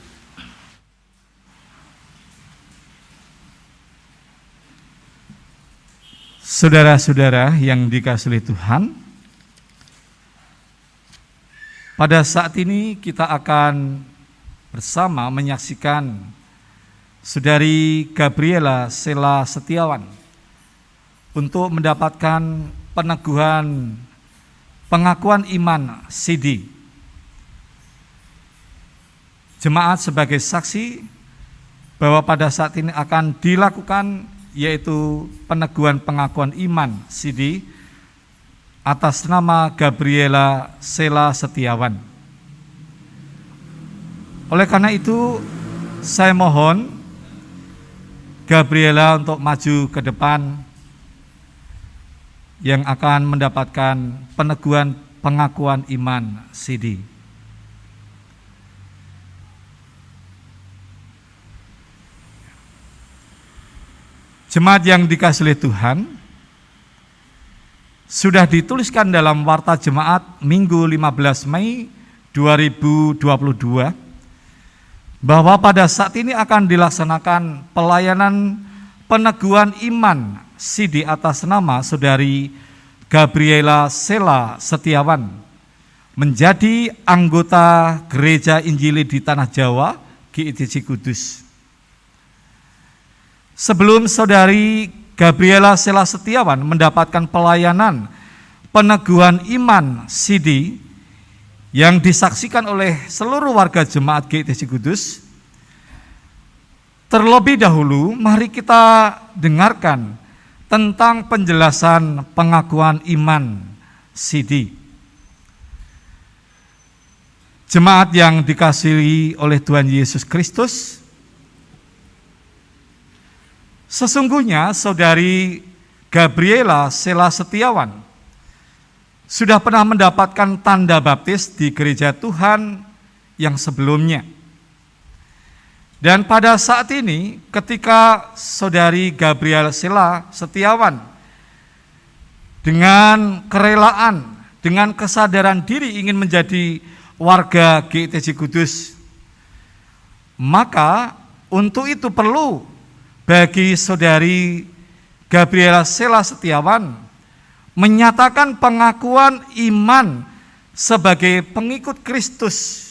Saudara-saudara yang dikasihi Tuhan, pada saat ini kita akan bersama menyaksikan Saudari Gabriela Sela Setiawan untuk mendapatkan peneguhan pengakuan iman CD. Jemaat sebagai saksi bahwa pada saat ini akan dilakukan yaitu peneguhan pengakuan iman CD atas nama Gabriela Sela Setiawan. Oleh karena itu saya mohon Gabriela untuk maju ke depan yang akan mendapatkan peneguhan pengakuan iman CD. Jemaat yang dikasihi Tuhan, sudah dituliskan dalam Warta Jemaat Minggu 15 Mei 2022 bahwa pada saat ini akan dilaksanakan pelayanan peneguhan iman CD atas nama Saudari Gabriela Sela Setiawan menjadi anggota Gereja Injili di Tanah Jawa GITC Kudus. Sebelum Saudari Gabriela Sela Setiawan mendapatkan pelayanan peneguhan iman CD yang disaksikan oleh seluruh warga jemaat GITC Kudus, terlebih dahulu mari kita dengarkan tentang penjelasan pengakuan iman CD. Jemaat yang dikasihi oleh Tuhan Yesus Kristus, sesungguhnya Saudari Gabriela Sela Setiawan sudah pernah mendapatkan tanda baptis di gereja Tuhan yang sebelumnya. Dan pada saat ini ketika Saudari Gabriela Sela Setiawan dengan kerelaan, dengan kesadaran diri ingin menjadi warga GITC Kudus, maka untuk itu perlu bagi Saudari Gabriela Sela Setiawan menyatakan pengakuan iman sebagai pengikut Kristus,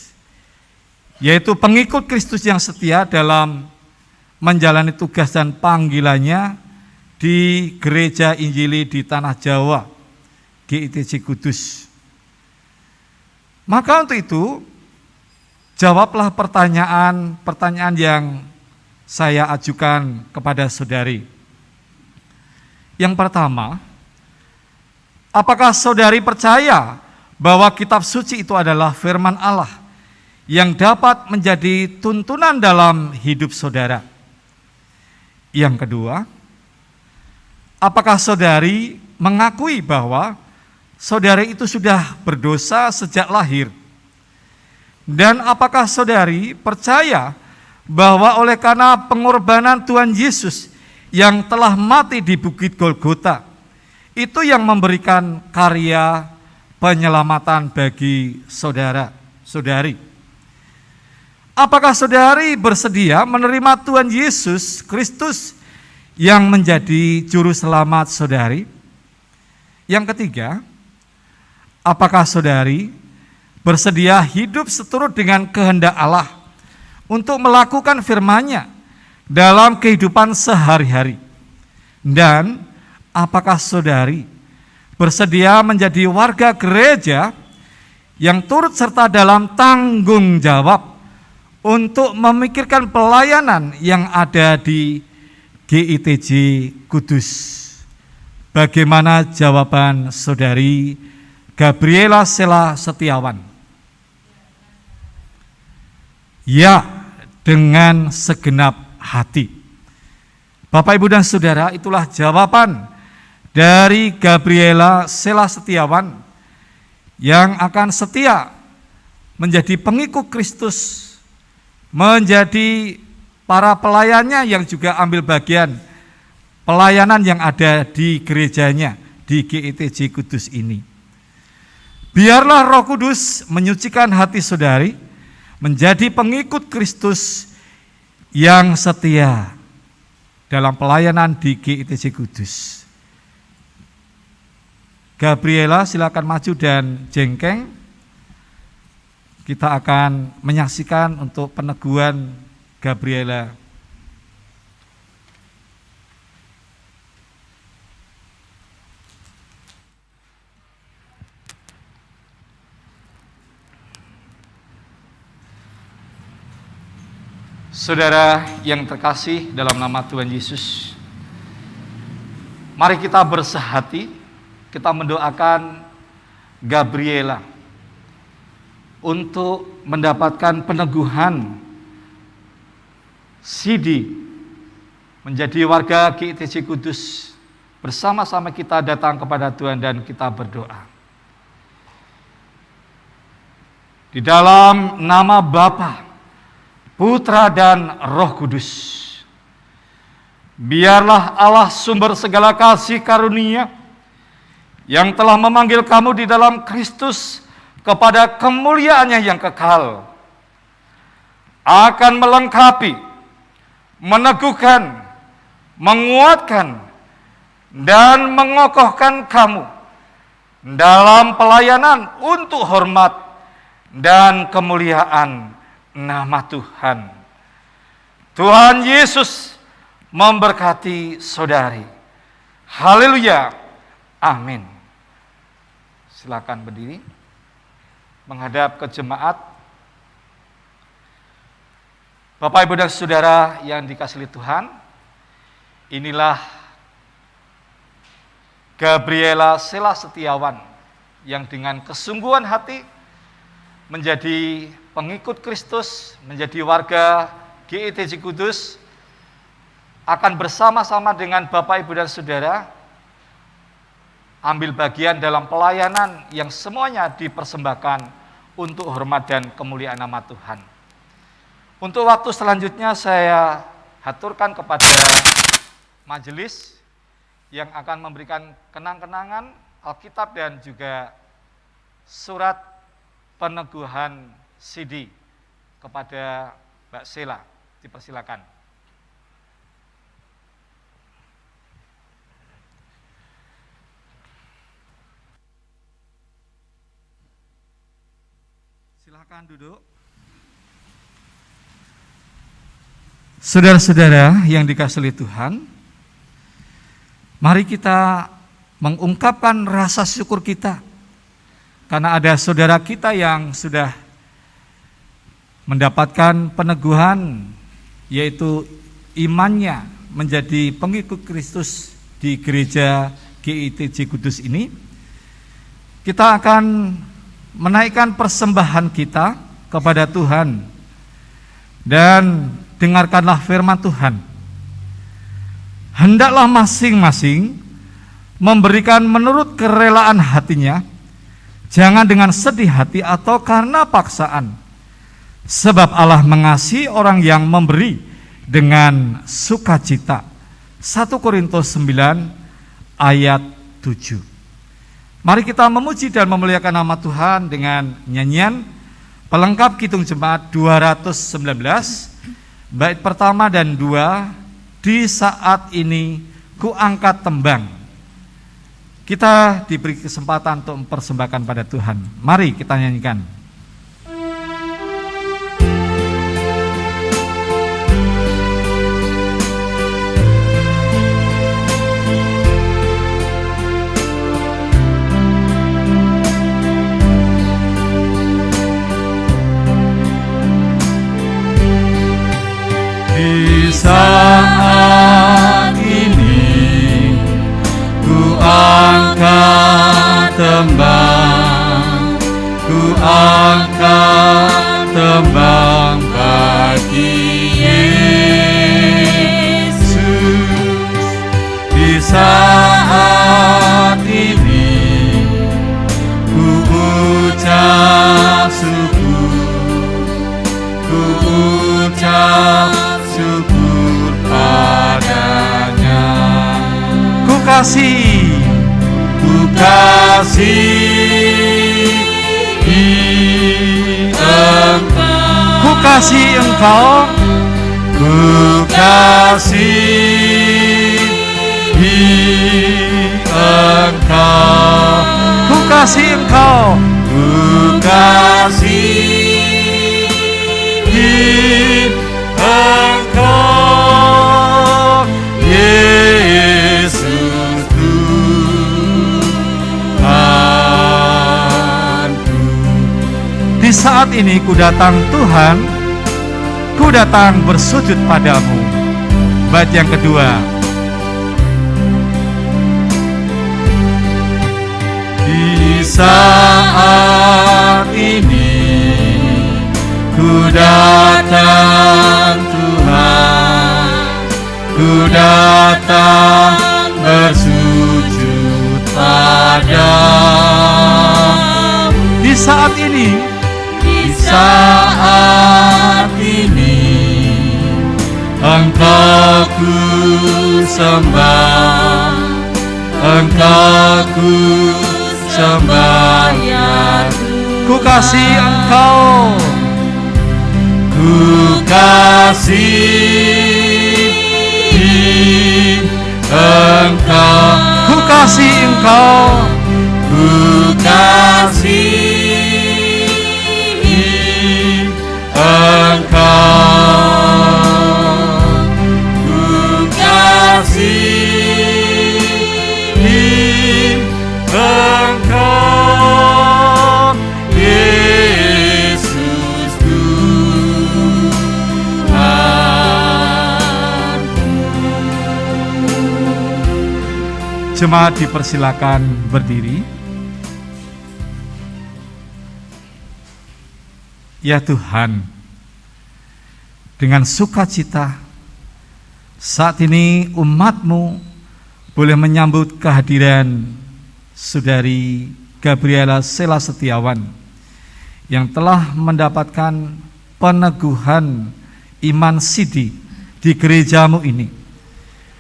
yaitu pengikut Kristus yang setia dalam menjalani tugas dan panggilannya di Gereja Injili di Tanah Jawa GITC Kudus. Maka untuk itu jawablah pertanyaan yang saya ajukan kepada saudari. Yang pertama, apakah saudari percaya bahwa kitab suci itu adalah firman Allah yang dapat menjadi tuntunan dalam hidup saudara? Yang kedua, apakah saudari mengakui bahwa saudari itu sudah berdosa sejak lahir? Dan apakah saudari percaya bahwa oleh karena pengorbanan Tuhan Yesus yang telah mati di Bukit Golgota, itu yang memberikan karya penyelamatan bagi saudara-saudari? Apakah saudari bersedia menerima Tuhan Yesus Kristus yang menjadi juru selamat saudari? Yang ketiga, apakah saudari bersedia hidup seturut dengan kehendak Allah untuk melakukan firman-Nya dalam kehidupan sehari-hari? Dan apakah saudari bersedia menjadi warga gereja yang turut serta dalam tanggung jawab untuk memikirkan pelayanan yang ada di GITC Kudus? Bagaimana jawaban saudari Gabriela Sela Setiawan? Ya, dengan segenap hati. Bapak, Ibu, dan Saudara, itulah jawaban dari Gabriela Sela Setiawan yang akan setia menjadi pengikut Kristus, menjadi para pelayannya yang juga ambil bagian pelayanan yang ada di gerejanya di GITC Kudus ini. Biarlah Roh Kudus menyucikan hati saudari menjadi pengikut Kristus yang setia dalam pelayanan di GITC Kudus. Gabriela silakan maju dan jengkeng. Kita akan menyaksikan untuk peneguhan Gabriela. Saudara yang terkasih dalam nama Tuhan Yesus, mari kita bersehati, kita mendoakan Gabriela untuk mendapatkan peneguhan Sidi menjadi warga GITC Kudus. Bersama-sama kita datang kepada Tuhan dan kita berdoa. Di dalam nama Bapa, Putra dan Roh Kudus, biarlah Allah sumber segala kasih karunia yang telah memanggil kamu di dalam Kristus kepada kemuliaannya yang kekal akan melengkapi, meneguhkan, menguatkan, dan mengokohkan kamu dalam pelayanan untuk hormat dan kemuliaan nama Tuhan. Tuhan Yesus memberkati saudari. Haleluya. Amin. Silakan berdiri. Menghadap ke jemaat. Bapak, Ibu, dan saudara yang dikasihi Tuhan, inilah Gabriela Sela Setiawan yang dengan kesungguhan hati menjadi pengikut Kristus, menjadi warga GITC Kudus, akan bersama-sama dengan Bapak, Ibu, dan saudara ambil bagian dalam pelayanan yang semuanya dipersembahkan untuk hormat dan kemuliaan nama Tuhan. Untuk waktu selanjutnya saya haturkan kepada majelis yang akan memberikan kenang-kenangan Alkitab dan juga surat peneguhan Sidi kepada Mbak Sela. Dipersilakan. Silakan duduk. Saudara-saudara yang dikasihi Tuhan, mari kita mengungkapkan rasa syukur kita karena ada saudara kita yang sudah mendapatkan peneguhan, yaitu imannya menjadi pengikut Kristus di gereja GITC Kudus ini. Kita akan menaikkan persembahan kita kepada Tuhan dan dengarkanlah firman Tuhan. Hendaklah masing-masing memberikan menurut kerelaan hatinya, jangan dengan sedih hati atau karena paksaan. Sebab Allah mengasihi orang yang memberi dengan sukacita. 1 Korintus 9 ayat 7. Mari kita memuji dan memuliakan nama Tuhan dengan nyanyian pelengkap Kidung Jemaat 219, bait pertama dan 2, di saat ini ku angkat tembang. Kita diberi kesempatan untuk mempersembahkan pada Tuhan. Mari kita nyanyikan. Saat ini ku angkat tembang, ku angkat tembang bagi Yesus. Di saat ini ku ucap syukur, ku ucap syukur padanya. Ku kasih engkau, ku kasih engkau, ku kasih engkau. kasih Engkau, ku kasih Engkau, Yesus Tuhanku. Di saat ini ku datang Tuhan, ku datang bersujud padamu. Bait yang kedua. Di saat ini ku datang Tuhan, ku datang bersujud padamu. Di saat ini, di saat ini Engkau ku sembah, Engkau ku sembah ya Tuhan. Ku kasih Engkau, ku kasih Engkau, ku kasih Engkau, ku kasih Engkau, ku kasih Engkau, Yesus Tuhanku. Jemaat dipersilakan berdiri. Ya Tuhan, dengan sukacita saat ini umat-Mu boleh menyambut kehadiran Saudari Gabriela Sela Setiawan yang telah mendapatkan peneguhan iman sidi di gereja-Mu ini.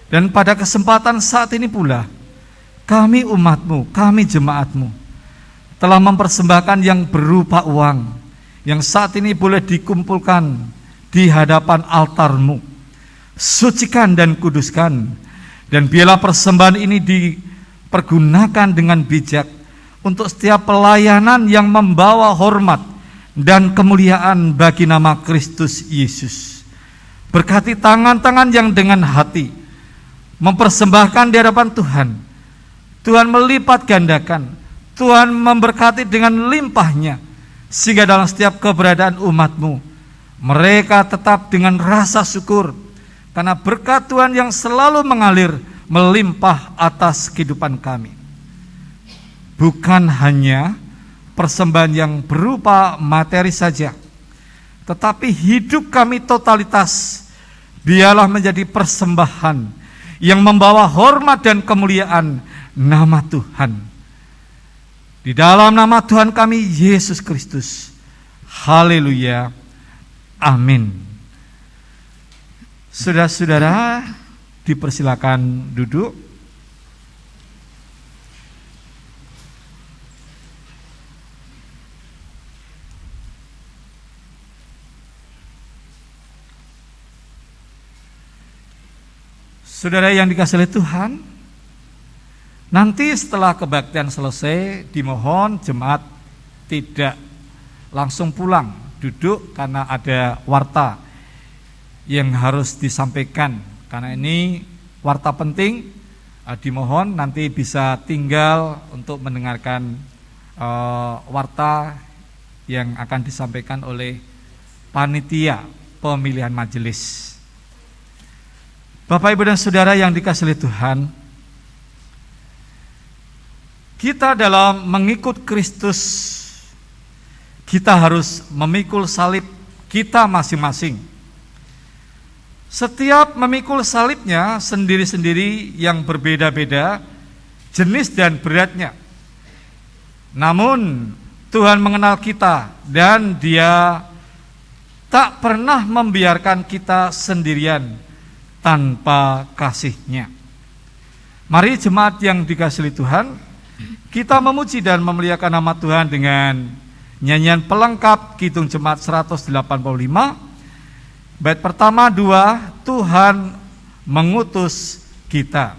Dan pada kesempatan saat ini pula kami umat-Mu, kami jemaat-Mu telah mempersembahkan yang berupa uang yang saat ini boleh dikumpulkan di hadapan altar-Mu. Sucikan dan kuduskan, dan biarlah persembahan ini dipergunakan dengan bijak untuk setiap pelayanan yang membawa hormat dan kemuliaan bagi nama Kristus Yesus. Berkati tangan-tangan yang dengan hati mempersembahkan di hadapan Tuhan. Tuhan melipat gandakan, Tuhan memberkati dengan limpahnya, sehingga dalam setiap keberadaan umat-Mu mereka tetap dengan rasa syukur karena berkat Tuhan yang selalu mengalir melimpah atas kehidupan kami. Bukan hanya persembahan yang berupa materi saja, tetapi hidup kami totalitas biarlah menjadi persembahan yang membawa hormat dan kemuliaan nama Tuhan. Di dalam nama Tuhan kami Yesus Kristus. Haleluya. Amin. Saudara-saudara, dipersilakan duduk. Saudara yang dikasihi oleh Tuhan, nanti setelah kebaktian selesai, dimohon jemaat tidak langsung pulang, duduk karena ada warta yang harus disampaikan. Karena ini warta penting, dimohon nanti bisa tinggal untuk mendengarkan warta yang akan disampaikan oleh panitia pemilihan majelis. Bapak, Ibu, dan Saudara yang dikasihi oleh Tuhan, kita dalam mengikut Kristus, kita harus memikul salib kita masing-masing. Setiap memikul salibnya sendiri-sendiri yang berbeda-beda jenis dan beratnya. Namun Tuhan mengenal kita dan Dia tak pernah membiarkan kita sendirian tanpa kasih-Nya. Mari jemaat yang dikasihi Tuhan, kita memuji dan memuliakan nama Tuhan dengan nyanyian pelengkap Kidung Jemaat 185. Bait pertama 2, Tuhan mengutus kita.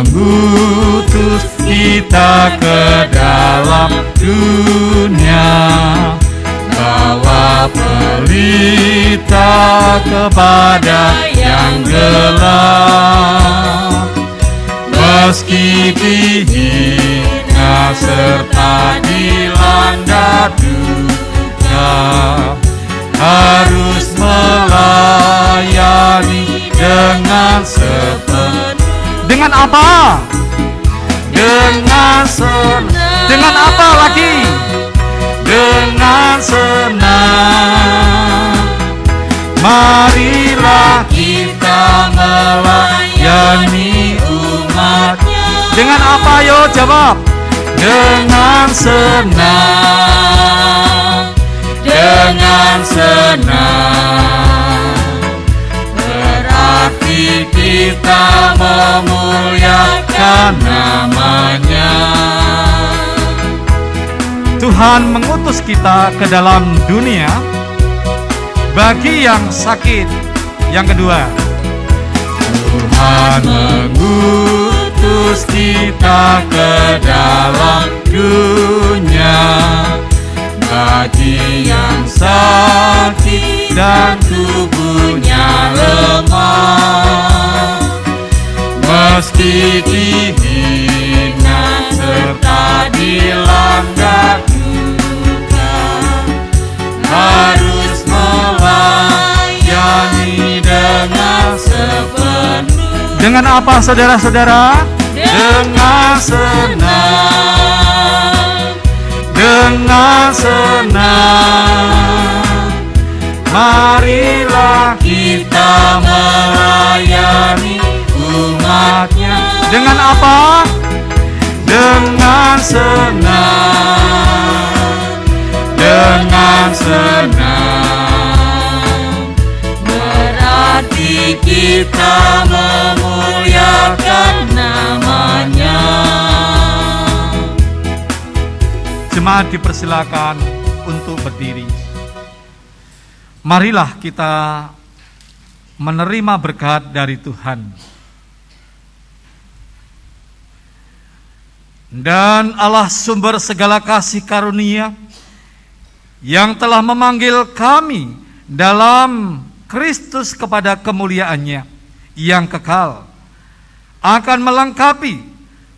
mengutus kita ke dalam dunia, bawa pelita kepada yang gelap. Meski dihina serta dilanda duka, harus melayani dengan sepenuh. Dengan apa? Dengan senang. Dengan apa lagi? Dengan senang. Marilah kita melayani umat-Nya. Dengan apa? Yo jawab. Dengan senang. Dengan senang. Berarti kita memuliakan nama-Nya. Tuhan mengutus kita ke dalam dunia bagi yang sakit. Yang kedua, Tuhan mengutus kita ke dalam dunia bagi yang sakit dan tubuhnya lemah. Meski dihina serta dilanda duka, harus melayani dengan sepenuh. dengan apa saudara-saudara? Dengan senang. Dengan senang. Marilah kita melayani umat-Nya. Dengan apa? Dengan senang. Dengan senang. Berarti kita memuliakan nama-Nya. Jemaat dipersilakan untuk berdiri. Marilah kita menerima berkat dari Tuhan. Dan Allah sumber segala kasih karunia yang telah memanggil kami dalam Kristus kepada kemuliaan-Nya yang kekal, akan melengkapi,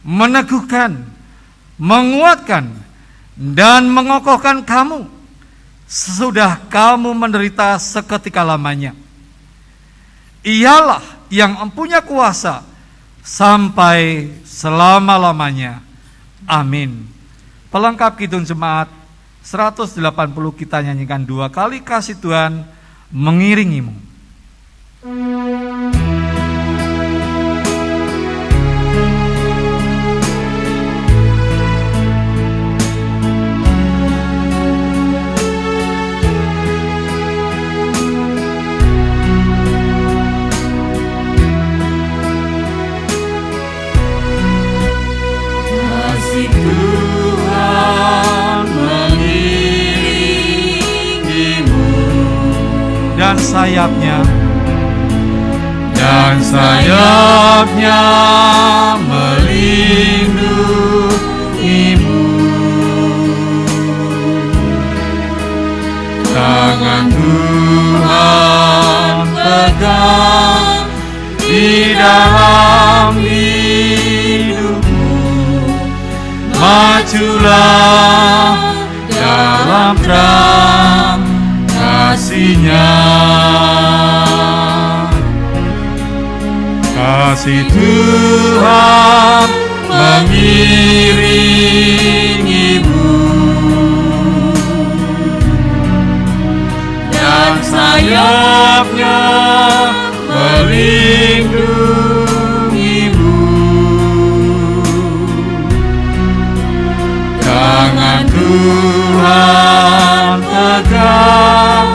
meneguhkan, menguatkan, dan mengokohkan kamu sesudah kamu menderita seketika lamanya. Ialah yang mempunyai kuasa sampai selama-lamanya. Amin. Pelengkap Kidung Jemaat 180 kita nyanyikan 2 kali, kasih Tuhan mengiringimu. Dan sayapnya melindungimu. Tangan Tuhan pegang di dalam hidupmu. Majulah dalam terang kasih-Nya. Kasih Tuhan mengiringimu. Dan sayapnya melindungimu. Tangan Tuhan pegang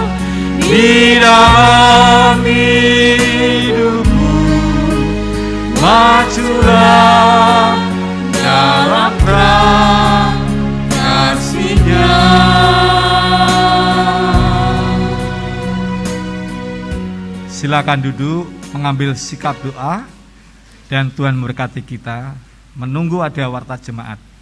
di dalam hidupmu. Majulah dalam terang kasih-Nya. Silakan duduk, mengambil sikap doa. Dan Tuhan memberkati kita, menunggu ada warta jemaat.